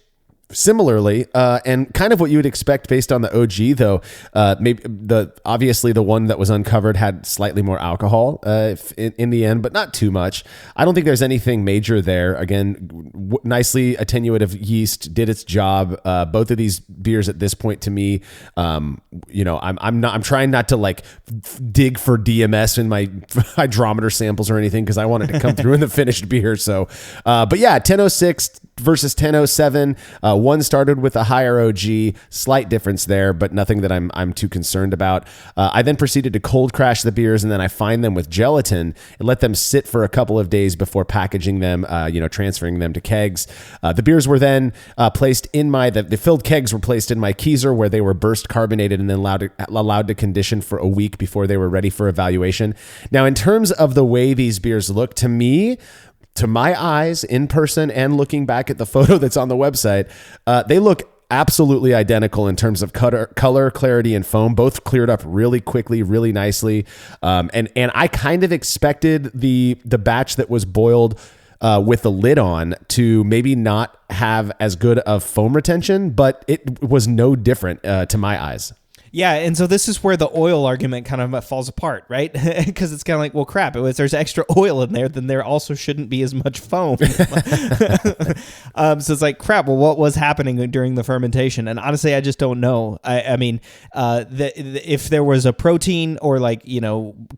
similarly, and kind of what you would expect based on the OG, though. Maybe obviously the one that was uncovered had slightly more alcohol in the end, but not too much. I don't think there's anything major there. Again, nicely attenuative yeast did its job. Both of these beers at this point, to me, I'm trying not to dig for DMS in my hydrometer samples or anything, because I wanted to come through in the finished beer. So, but yeah, 1006 versus 1007. One started with a higher OG, slight difference there, but nothing that I'm too concerned about. I then proceeded to cold crash the beers, and then I fine them with gelatin and let them sit for a couple of days before packaging them, transferring them to kegs. The beers were then placed in the filled kegs were placed in my Keyser, where they were burst carbonated and then allowed to condition for a week before they were ready for evaluation. Now, in terms of the way these beers look, to my eyes, in person and looking back at the photo that's on the website, they look absolutely identical in terms of color, clarity, and foam. Both cleared up really quickly, really nicely. And I kind of expected the batch that was boiled with the lid on to maybe not have as good of foam retention, but it was no different to my eyes. Yeah, and so this is where the oil argument kind of falls apart, right? Because it's kind of like, well, crap, if there's extra oil in there, then there also shouldn't be as much foam. So it's like, crap, well, what was happening during the fermentation? And honestly, I just don't know. I mean, if there was a protein or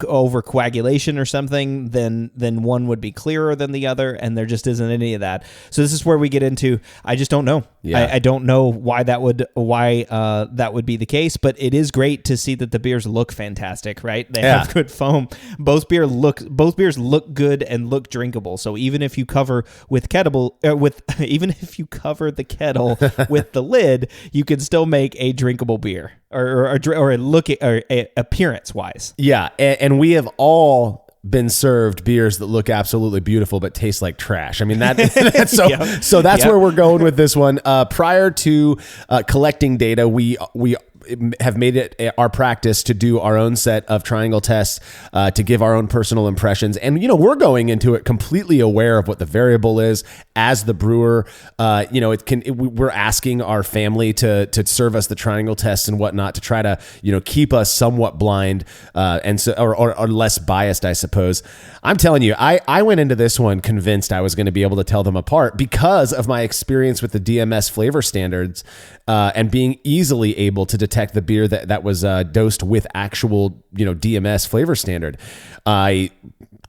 over coagulation or something, then one would be clearer than the other, and there just isn't any of that. So this is where we get into, I just don't know. Yeah. I don't know why that would be the case, but it is great to see that the beers look fantastic, right? They have good foam. Both beers look good and look drinkable. So even if you cover with Kettle even if you cover the kettle with the lid, you can still make a drinkable beer or appearance wise. Yeah, and we have all been served beers that look absolutely beautiful but taste like trash. I mean that's so that's where we're going with this one. Prior to collecting data, we have made it our practice to do our own set of triangle tests to give our own personal impressions. And, we're going into it completely aware of what the variable is as the brewer. We're asking our family to serve us the triangle tests and whatnot to try to, keep us somewhat blind and so or less biased, I suppose. I'm telling you, I went into this one convinced I was going to be able to tell them apart because of my experience with the DMS flavor standards and being easily able to detect the beer that was dosed with actual, DMS flavor standard. I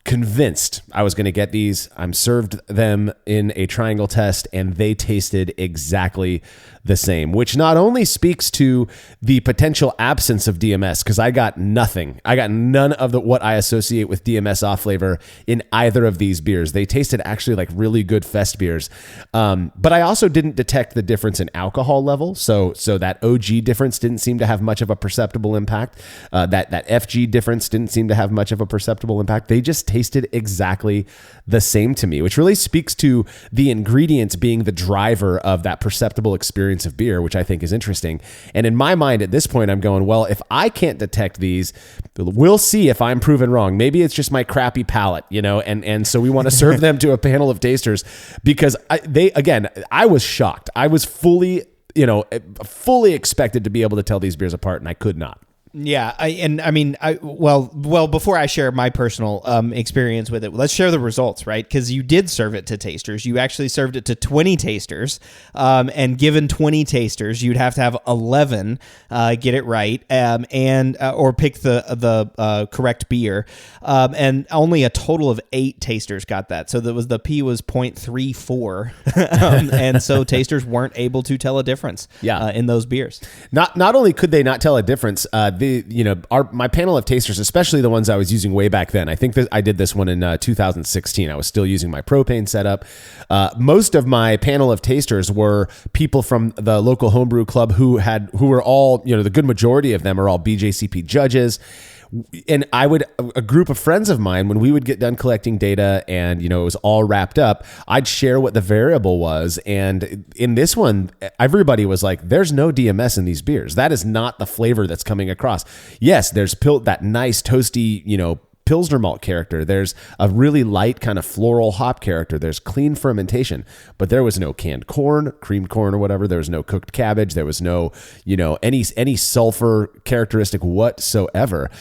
convinced I was going to get these. I'm served them in a triangle test and they tasted exactly the same, which not only speaks to the potential absence of DMS, because I got nothing. I got none of what I associate with DMS off flavor in either of these beers. They tasted actually like really good Festbiers. But I also didn't detect the difference in alcohol level. So that OG difference didn't seem to have much of a perceptible impact. That FG difference didn't seem to have much of a perceptible impact. They just tasted exactly the same to me, which really speaks to the ingredients being the driver of that perceptible experience of beer, which I think is interesting. And in my mind at this point, I'm going, well, if I can't detect these, we'll see if I'm proven wrong. Maybe it's just my crappy palate, and so we want to serve them to a panel of tasters because I was shocked. I was fully expected to be able to tell these beers apart, and I could not. Yeah, before I share my personal experience with it, let's share the results, right? Because you did serve it to tasters. You actually served it to 20 tasters, and given 20 tasters, you'd have to have 11 get it right, or pick the correct beer, and only a total of 8 tasters got that. So the P was 0.34, and so tasters weren't able to tell a difference. In those beers. Not only could they not tell a difference, my panel of tasters, especially the ones I was using way back then. I think that I did this one in 2016. I was still using my propane setup. Most of my panel of tasters were people from the local homebrew club who were all, the good majority of them are all BJCP judges. And a group of friends of mine, when we would get done collecting data and, it was all wrapped up, I'd share what the variable was. And in this one, everybody was like, there's no DMS in these beers. That is not the flavor that's coming across. Yes, there's that nice toasty, Pilsner malt character. There's a really light kind of floral hop character. There's clean fermentation, but there was no canned corn, creamed corn or whatever. There was no cooked cabbage. There was no, any sulfur characteristic whatsoever,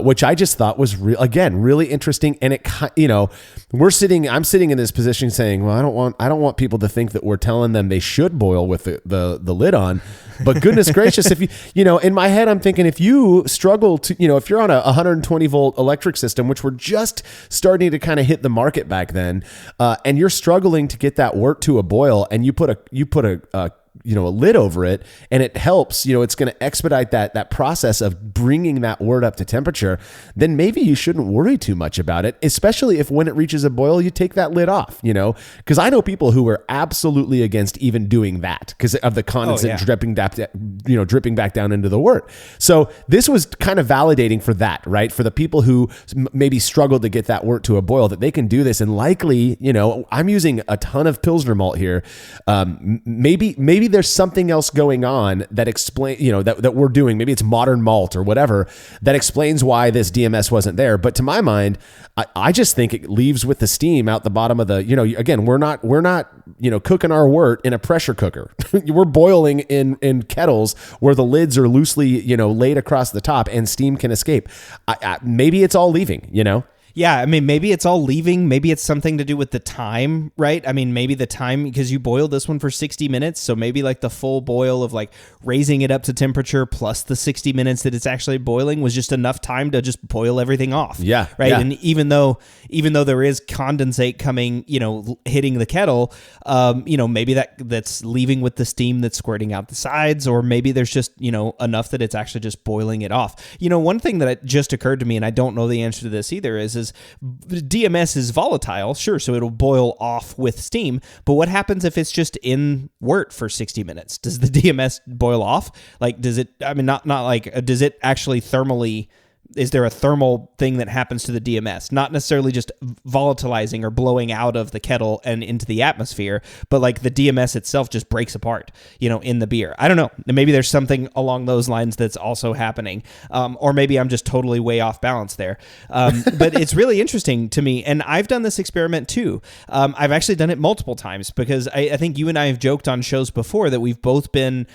which I just thought was really interesting. And I'm sitting in this position saying, well, I don't want people to think that we're telling them they should boil with the lid on, but goodness gracious, if in my head, I'm thinking if you struggle to, if you're on a 120 volt electric system, which were just starting to kind of hit the market back then, and you're struggling to get that wort to a boil, and you put a lid over it, and it helps, it's going to expedite that process of bringing that wort up to temperature, then maybe you shouldn't worry too much about it, especially if when it reaches a boil, you take that lid off, because I know people who are absolutely against even doing that because of the condensate dripping back down into the wort. So this was kind of validating for that, right? For the people who maybe struggled to get that wort to a boil, that they can do this. And likely, I'm using a ton of Pilsner malt here. Maybe there's something else going on that explain, that we're doing. Maybe it's modern malt or whatever that explains why this DMS wasn't there. But to my mind, I just think it leaves with the steam out the bottom of the, again, we're not, cooking our wort in a pressure cooker. We're boiling in kettles where the lids are loosely, laid across the top and steam can escape. Maybe it's all leaving, Yeah, I mean, maybe it's all leaving. Maybe it's something to do with the time, right? I mean, maybe the time, because you boiled this one for 60 minutes. So maybe like the full boil of like raising it up to temperature plus the 60 minutes that it's actually boiling was just enough time to just boil everything off. Yeah. Right. Yeah. And even though there is condensate coming, hitting the kettle, maybe that's leaving with the steam that's squirting out the sides, or maybe there's just, enough that it's actually just boiling it off. One thing that just occurred to me, and I don't know the answer to this either, is DMS is volatile, sure, so it'll boil off with steam, but what happens if it's just in wort for 60 minutes? Does the DMS boil off? Like, does it, I mean, not like, does it actually thermally, is there a thermal thing that happens to the DMS? Not necessarily just volatilizing or blowing out of the kettle and into the atmosphere, but like the DMS itself just breaks apart, in the beer. I don't know. Maybe there's something along those lines that's also happening. Or maybe I'm just totally way off balance there. But it's really interesting to me. And I've done this experiment too. I've actually done it multiple times because I think you and I have joked on shows before that we've both been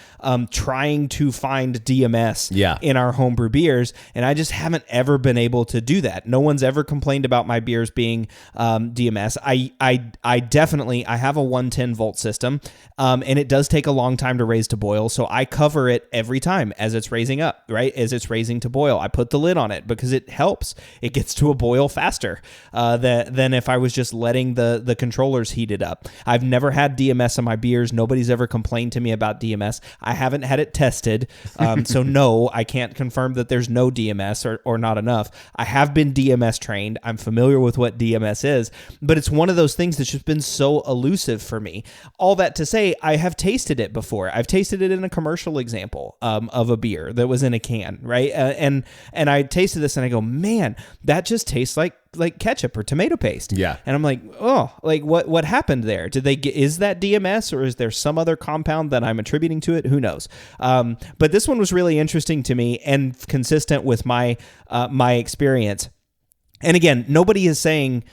trying to find DMS in our homebrew beers. And I just haven't ever been able to do that. No one's ever complained about my beers being DMS. I definitely have a 110 volt system, and it does take a long time to raise to boil. So I cover it every time as it's raising up, right? As it's raising to boil, I put the lid on it because it helps. It gets to a boil faster than if I was just letting the controllers heat it up. I've never had DMS on my beers. Nobody's ever complained to me about DMS. I haven't had it tested, so no, I can't confirm that there's no DMS or not enough. I have been DMS trained. I'm familiar with what DMS is, but it's one of those things that's just been so elusive for me. All that to say, I have tasted it before. I've tasted it in a commercial example of a beer that was in a can, right? And I tasted this and I go, man, that just tastes like ketchup or tomato paste. Yeah. And I'm like, oh, like what happened there? Is that DMS or is there some other compound that I'm attributing to it? Who knows? But this one was really interesting to me and consistent with my experience. And again, nobody is saying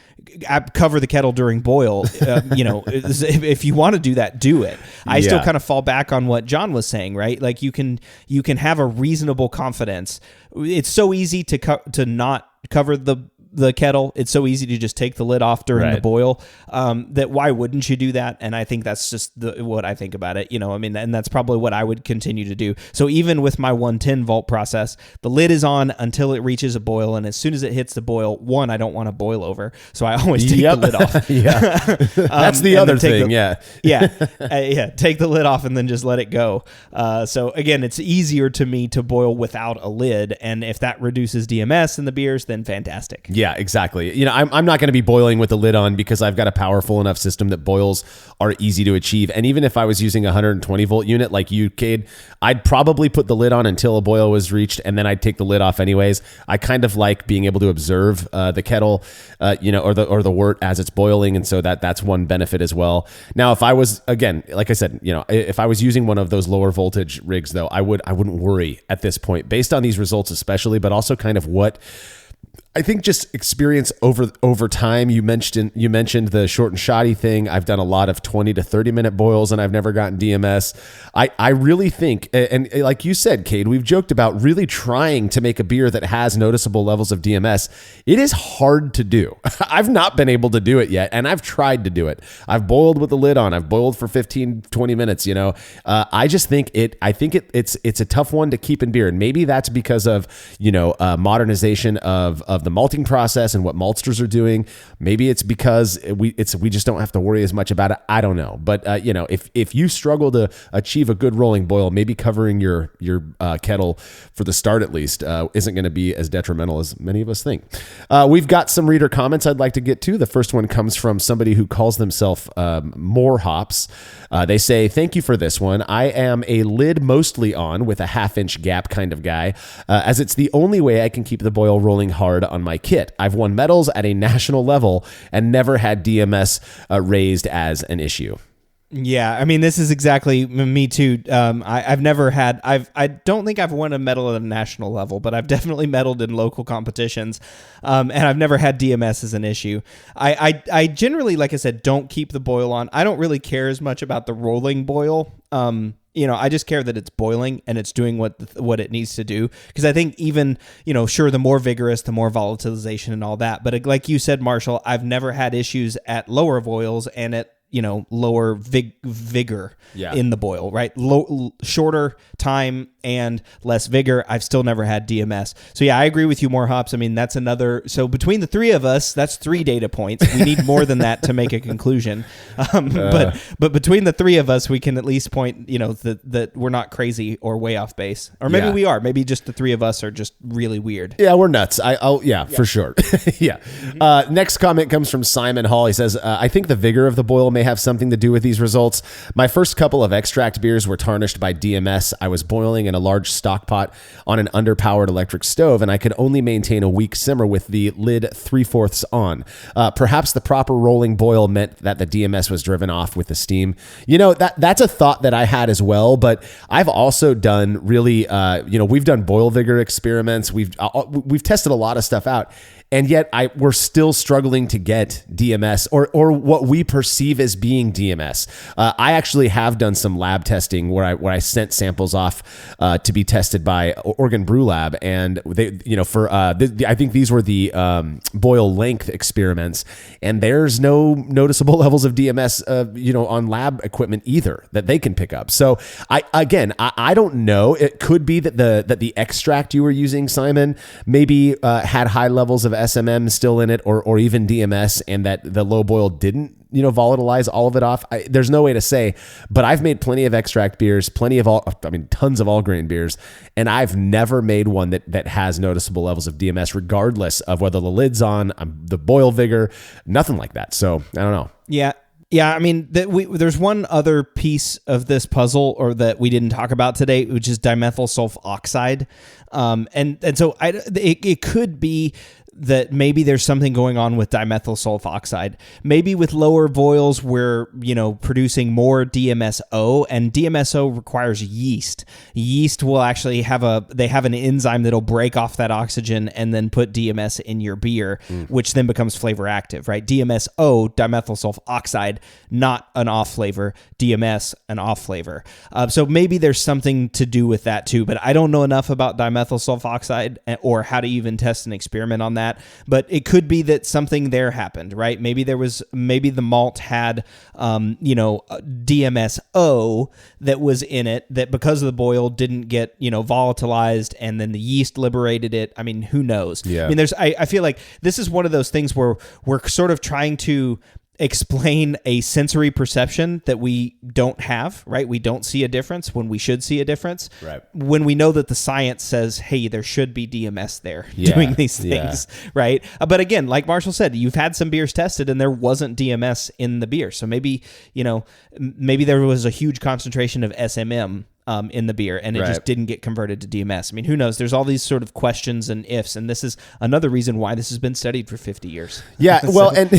cover the kettle during boil. If you want to do that, do it. I still kind of fall back on what John was saying, right? Like you can have a reasonable confidence. It's so easy to not cover the kettle. It's so easy to just take the lid off during the boil, that why wouldn't you do that? And I think that's just what I think about it. And that's probably what I would continue to do. So even with my 110 volt process, the lid is on until it reaches a boil. And as soon as it hits the boil, I don't want to boil over. So I always take the lid off. That's the other thing. Take the lid off and then just let it go. So again, it's easier to me to boil without a lid. And if that reduces DMS in the beers, then fantastic. Yeah, exactly. I'm not going to be boiling with the lid on because I've got a powerful enough system that boils are easy to achieve. And even if I was using a 120 volt unit like you, Cade, I'd probably put the lid on until a boil was reached, and then I'd take the lid off anyways. I kind of like being able to observe the kettle, or the wort as it's boiling, and so that's one benefit as well. Now, if I was, again, like I said, if I was using one of those lower voltage rigs, though, I wouldn't worry at this point, based on these results especially, but also kind of what I think just experience over time. You mentioned the short and shoddy thing. I've done a lot of 20 to 30 minute boils and I've never gotten DMS. I really think, and like you said, Cade, we've joked about really trying to make a beer that has noticeable levels of DMS. It is hard to do. I've not been able to do it yet, and I've tried to do it. I've boiled with the lid on. I've boiled for 15, 20 minutes, I just think it's a tough one to keep in beer. And maybe that's because of, modernization of the malting process and what maltsters are doing. Maybe it's because we just don't have to worry as much about it. I don't know. But if you struggle to achieve a good rolling boil, maybe covering your kettle for the start at least isn't going to be as detrimental as many of us think. We've got some reader comments I'd like to get to. The first one comes from somebody who calls themselves More Hops. They say, thank you for this one. I am a lid mostly on with a half-inch gap kind of guy, as it's the only way I can keep the boil rolling hard on my kit. I've won medals at a national level and never had DMS raised as an issue. Yeah, I mean, this is exactly me too. I don't think I've won a medal at a national level, but I've definitely medaled in local competitions, and I've never had DMS as an issue. I generally, like I said, don't keep the boil on. I don't really care as much about the rolling boil. I just care that it's boiling and it's doing what it needs to do. Because I think even, sure, the more vigorous, the more volatilization and all that. But like you said, Marshall, I've never had issues at lower boils and at lower vigor in the boil, right? Shorter time and less vigor. I've still never had DMS. So yeah, I agree with you. More hops. I mean, that's another. So between the three of us, that's 3 data points. We need more than that to make a conclusion. But between the three of us, we can at least point, that we're not crazy or way off base, or maybe we are. Maybe just the three of us are just really weird. Yeah, we're nuts. For sure. Yeah. Next comment comes from Simon Hall. He says, I think the vigor of the boil may have something to do with these results. My first couple of extract beers were tarnished by DMS. I was boiling in a large stock pot on an underpowered electric stove, and I could only maintain a weak simmer with the lid 3/4 on. Perhaps the proper rolling boil meant that the DMS was driven off with the steam. That's a thought that I had as well, but I've also done really, we've done boil vigor experiments. We've tested a lot of stuff out. And yet we're still struggling to get DMS or what we perceive as being DMS. I actually have done some lab testing where I sent samples off to be tested by Oregon Brew Lab, and they, I think these were the boil length experiments, and there's no noticeable levels of DMS, on lab equipment either that they can pick up. So I don't know. It could be that the extract you were using, Simon, maybe had high levels of SMM still in it, or even DMS, and that the low boil didn't volatilize all of it off. There's no way to say, but I've made plenty of extract beers, tons of all grain beers, and I've never made one that has noticeable levels of DMS, regardless of whether the lid's on, the boil vigor, nothing like that. So I don't know. Yeah. Yeah, I mean, there's one other piece of this puzzle, or that we didn't talk about today, which is dimethyl sulf oxide, and so it could be that maybe there's something going on with dimethyl sulfoxide. Maybe with lower boils, we're, producing more DMSO, and DMSO requires yeast. Yeast will actually have an enzyme that'll break off that oxygen and then put DMS in your beer, which then becomes flavor active, right? DMSO, dimethyl sulfoxide, not an off flavor. DMS, an off flavor. So maybe there's something to do with that too, but I don't know enough about dimethyl sulfoxide or how to even test an experiment on that. But it could be that something there happened, right? Maybe the malt had, DMSO that was in it that because of the boil didn't get, volatilized, and then the yeast liberated it. I mean, who knows? Yeah. I mean, I feel like this is one of those things where we're sort of trying to explain a sensory perception that we don't have, right? We don't see a difference when we should see a difference. Right. When we know that the science says, hey, there should be DMS there doing these things, right? But again, like Marshall said, you've had some beers tested and there wasn't DMS in the beer. So maybe there was a huge concentration of SMM in the beer, and it just didn't get converted to DMS. I mean, who knows? There's all these sort of questions and ifs, and this is another reason why this has been studied for 50 years. Yeah, well, and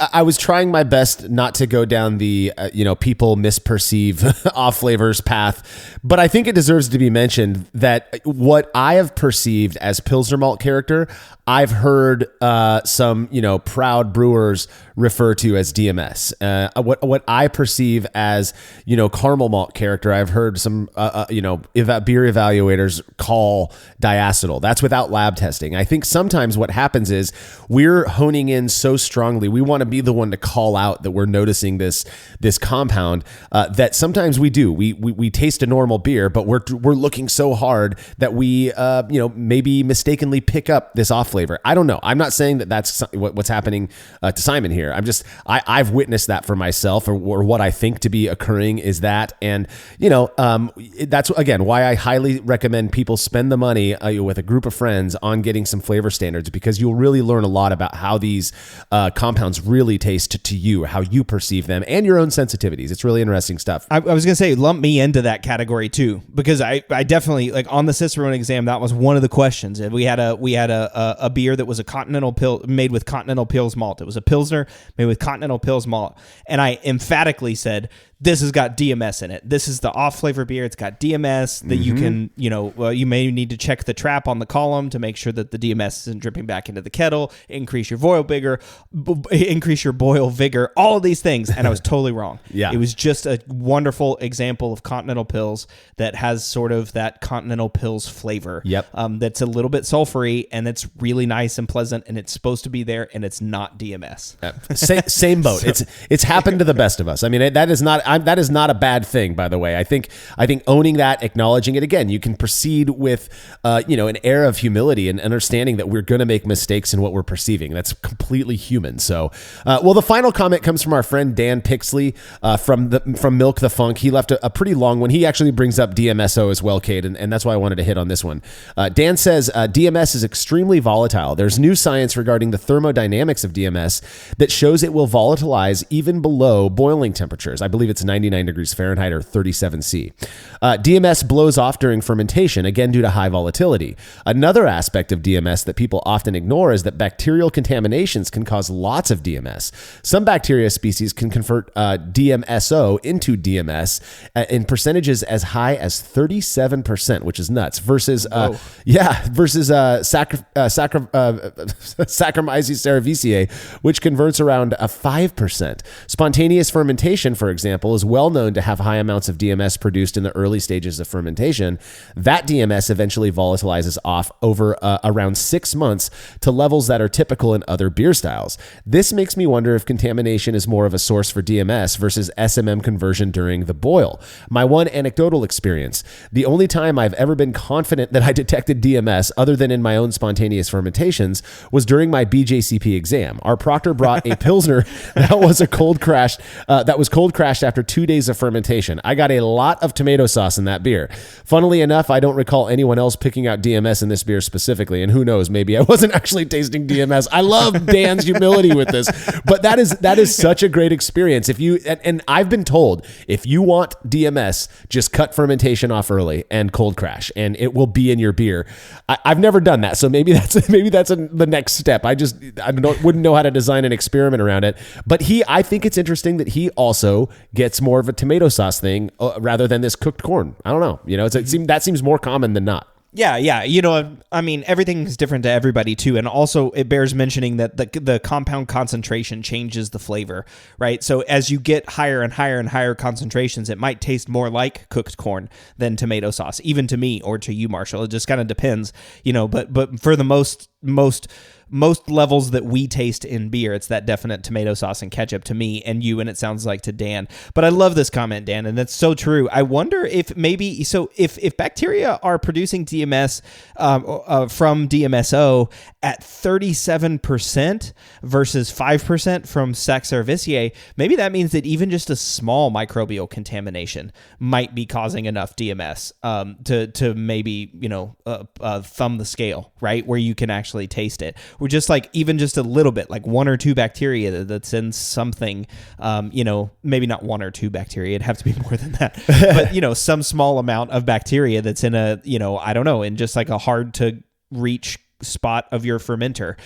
I was trying my best not to go down the people misperceive off flavors path, but I think it deserves to be mentioned that what I have perceived as Pilsner malt character, I've heard some proud brewers refer to as DMS. What I perceive as caramel malt character, I've heard some beer evaluators call diacetyl. That's without lab testing. I think sometimes what happens is we're honing in so strongly. We want to be the one to call out that we're noticing this compound that sometimes we do. We taste a normal beer, but we're looking so hard that we maybe mistakenly pick up this off flavor. I don't know. I'm not saying that that's what's happening to Simon here. I've witnessed that for myself, or what I think to be occurring is that, and that's again why I highly recommend people spend the money with a group of friends on getting some flavor standards, because you'll really learn a lot about how these compounds really taste to you, how you perceive them, and your own sensitivities. It's really interesting stuff. I was gonna say lump me into that category too, because I definitely, like, on the Cicerone exam, that was one of the questions. We had a beer that was a Continental made with Continental Pils malt. It was a Pilsner made with Continental Pils malt, and I emphatically said, this has got DMS in it. This is the off flavor beer. It's got DMS that you can, you may need to check the trap on the column to make sure that the DMS isn't dripping back into the kettle, increase your boil vigor, all of these things. And I was totally wrong. Yeah. It was just a wonderful example of Continental Pils that has sort of that Continental Pils flavor. Yep. That's a little bit sulfury and it's really nice and pleasant and it's supposed to be there and it's not DMS. Same boat. It's happened to the best of us. I mean, that is not a bad thing, by the way. I think owning that, acknowledging it, again, you can proceed with an air of humility and understanding that we're going to make mistakes in what we're perceiving. That's completely human. So, the final comment comes from our friend Dan Pixley from Milk the Funk. He left a pretty long one. He actually brings up DMSO as well, Cade, and that's why I wanted to hit on this one. Dan says DMS is extremely volatile. There's new science regarding the thermodynamics of DMS that shows it will volatilize even below boiling temperatures. I believe it's 99 degrees Fahrenheit or 37 C. DMS blows off during fermentation, again due to high volatility. Another aspect of DMS that people often ignore is that bacterial contaminations can cause lots of DMS. Some bacteria species can convert DMSO into DMS in percentages as high as 37%, which is nuts, versus Saccharomyces cerevisiae, which converts around 5%. Spontaneous fermentation, for example, is well known to have high amounts of DMS produced in the early stages of fermentation. That DMS eventually volatilizes off over around 6 months to levels that are typical in other beer styles. This makes me wonder if contamination is more of a source for DMS versus SMM conversion during the boil. My one anecdotal experience: the only time I've ever been confident that I detected DMS, other than in my own spontaneous fermentations, was during my BJCP exam. Our proctor brought a Pilsner that was cold crashed after 2 days of fermentation. I got a lot of tomato sauce in that beer. Funnily enough, I don't recall anyone else picking out DMS in this beer specifically, and who knows, maybe I wasn't actually tasting DMS. I love Dan's humility with this, but that is such a great experience. And I've been told, if you want DMS, just cut fermentation off early and cold crash, and it will be in your beer. I've never done that, so maybe that's the next step. I wouldn't know how to design an experiment around it. But I think it's interesting that he also gets more of a tomato sauce thing rather than this cooked corn. I don't know. That seems more common than not. Yeah. I mean, everything is different to everybody too. And also it bears mentioning that the compound concentration changes the flavor, right? So as you get higher and higher and higher concentrations, it might taste more like cooked corn than tomato sauce, even to me or to you, Marshall. It just kind of depends, but for the most levels that we taste in beer, it's that definite tomato sauce and ketchup to me and you, and it sounds like to Dan. But I love this comment, Dan, and that's so true. I wonder if if bacteria are producing DMS from DMSO at 37% versus 5% from Saccharomyces, maybe that means that even just a small microbial contamination might be causing enough DMS to maybe thumb the scale, right, where you can actually taste it. We're just even just a little bit, like 1 or 2 bacteria that's in something, maybe not 1 or 2 bacteria. It'd have to be more than that. But, some small amount of bacteria that's in in just like a hard to reach spot of your fermenter,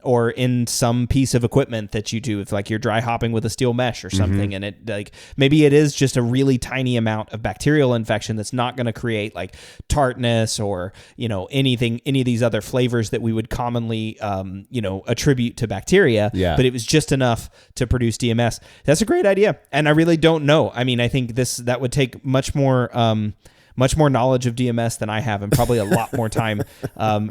or in some piece of equipment that you do, if you're dry hopping with a steel mesh or something, and it maybe it is just a really tiny amount of bacterial infection that's not going to create tartness or any of these other flavors that we would commonly attribute to bacteria. Yeah. But it was just enough to produce DMS. That's a great idea, and I really don't know. I mean, I think that would take much more knowledge of DMS than I have, and probably a lot more time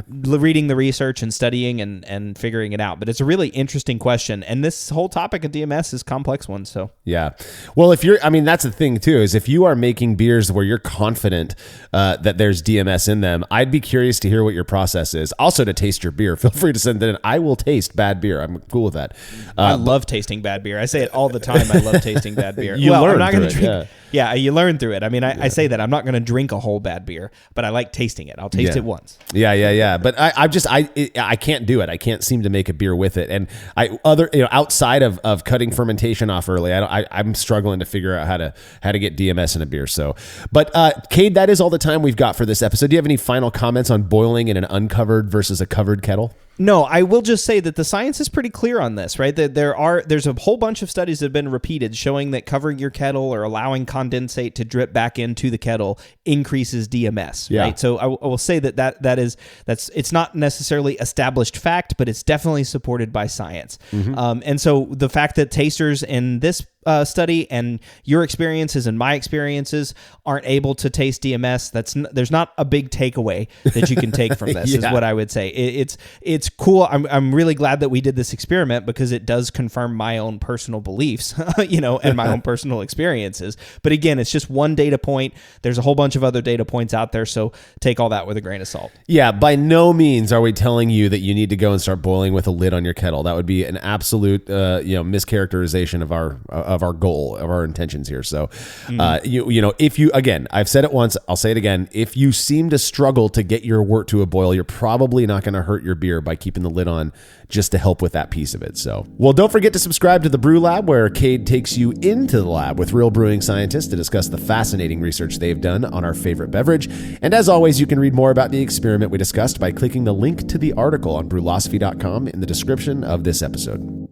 reading the research and studying and figuring it out. But it's a really interesting question, and this whole topic of DMS is a complex one. So yeah, well, that's the thing too, is if you are making beers where you're confident that there's DMS in them, I'd be curious to hear what your process is. Also, to taste your beer, feel free to send it in. I will taste bad beer. I'm cool with that. I love tasting bad beer. I say it all the time. I love tasting bad beer. I'm not going to drink. Yeah. Yeah, you learn through it. I mean, I say that I'm not going to drink a whole bad beer, but I like tasting it. I'll taste it once. Yeah. But I can't do it. I can't seem to make a beer with it. And outside of cutting fermentation off early, I'm struggling to figure out how to get DMS in a beer. So, but Cade, that is all the time we've got for this episode. Do you have any final comments on boiling in an uncovered versus a covered kettle? No, I will just say that the science is pretty clear on this, right? That there's a whole bunch of studies that have been repeated showing that covering your kettle or allowing condensate to drip back into the kettle increases DMS, right? So I will say that's it's not necessarily established fact, but it's definitely supported by science. And so the fact that tasters in this study and your experiences and my experiences aren't able to taste DMS, there's not a big takeaway that you can take from this. Is what I would say. It's cool. I'm really glad that we did this experiment because it does confirm my own personal beliefs, and my own personal experiences. But again, it's just one data point. There's a whole bunch of other data points out there, so take all that with a grain of salt. Yeah, by no means are we telling you that you need to go and start boiling with a lid on your kettle. That would be an absolute mischaracterization of our goal, of our intentions here. So, if you, again, I've said it once, I'll say it again. If you seem to struggle to get your wort to a boil, you're probably not going to hurt your beer by keeping the lid on just to help with that piece of it. So, well, don't forget to subscribe to the Brew Lab, where Cade takes you into the lab with real brewing scientists to discuss the fascinating research they've done on our favorite beverage. And as always, you can read more about the experiment we discussed by clicking the link to the article on brewlosophy.com in the description of this episode.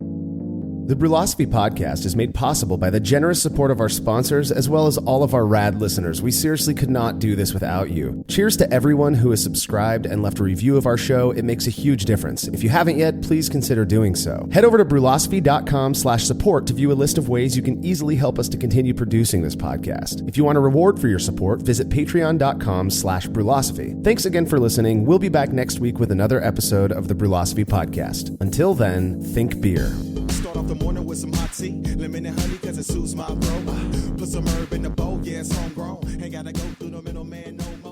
The Brewlosophy podcast is made possible by the generous support of our sponsors as well as all of our rad listeners. We seriously could not do this without you. Cheers to everyone who has subscribed and left a review of our show. It makes a huge difference. If you haven't yet, please consider doing so. Head over to brewlosophy.com/support to view a list of ways you can easily help us to continue producing this podcast. If you want a reward for your support, visit patreon.com/brewlosophy. Thanks again for listening. We'll be back next week with another episode of the Brewlosophy podcast. Until then, think beer. Start off the morning with some hot tea, lemon and honey cause it suits my bro. Put some herb in the bowl, yeah, it's homegrown. Ain't gotta go through the middleman no more.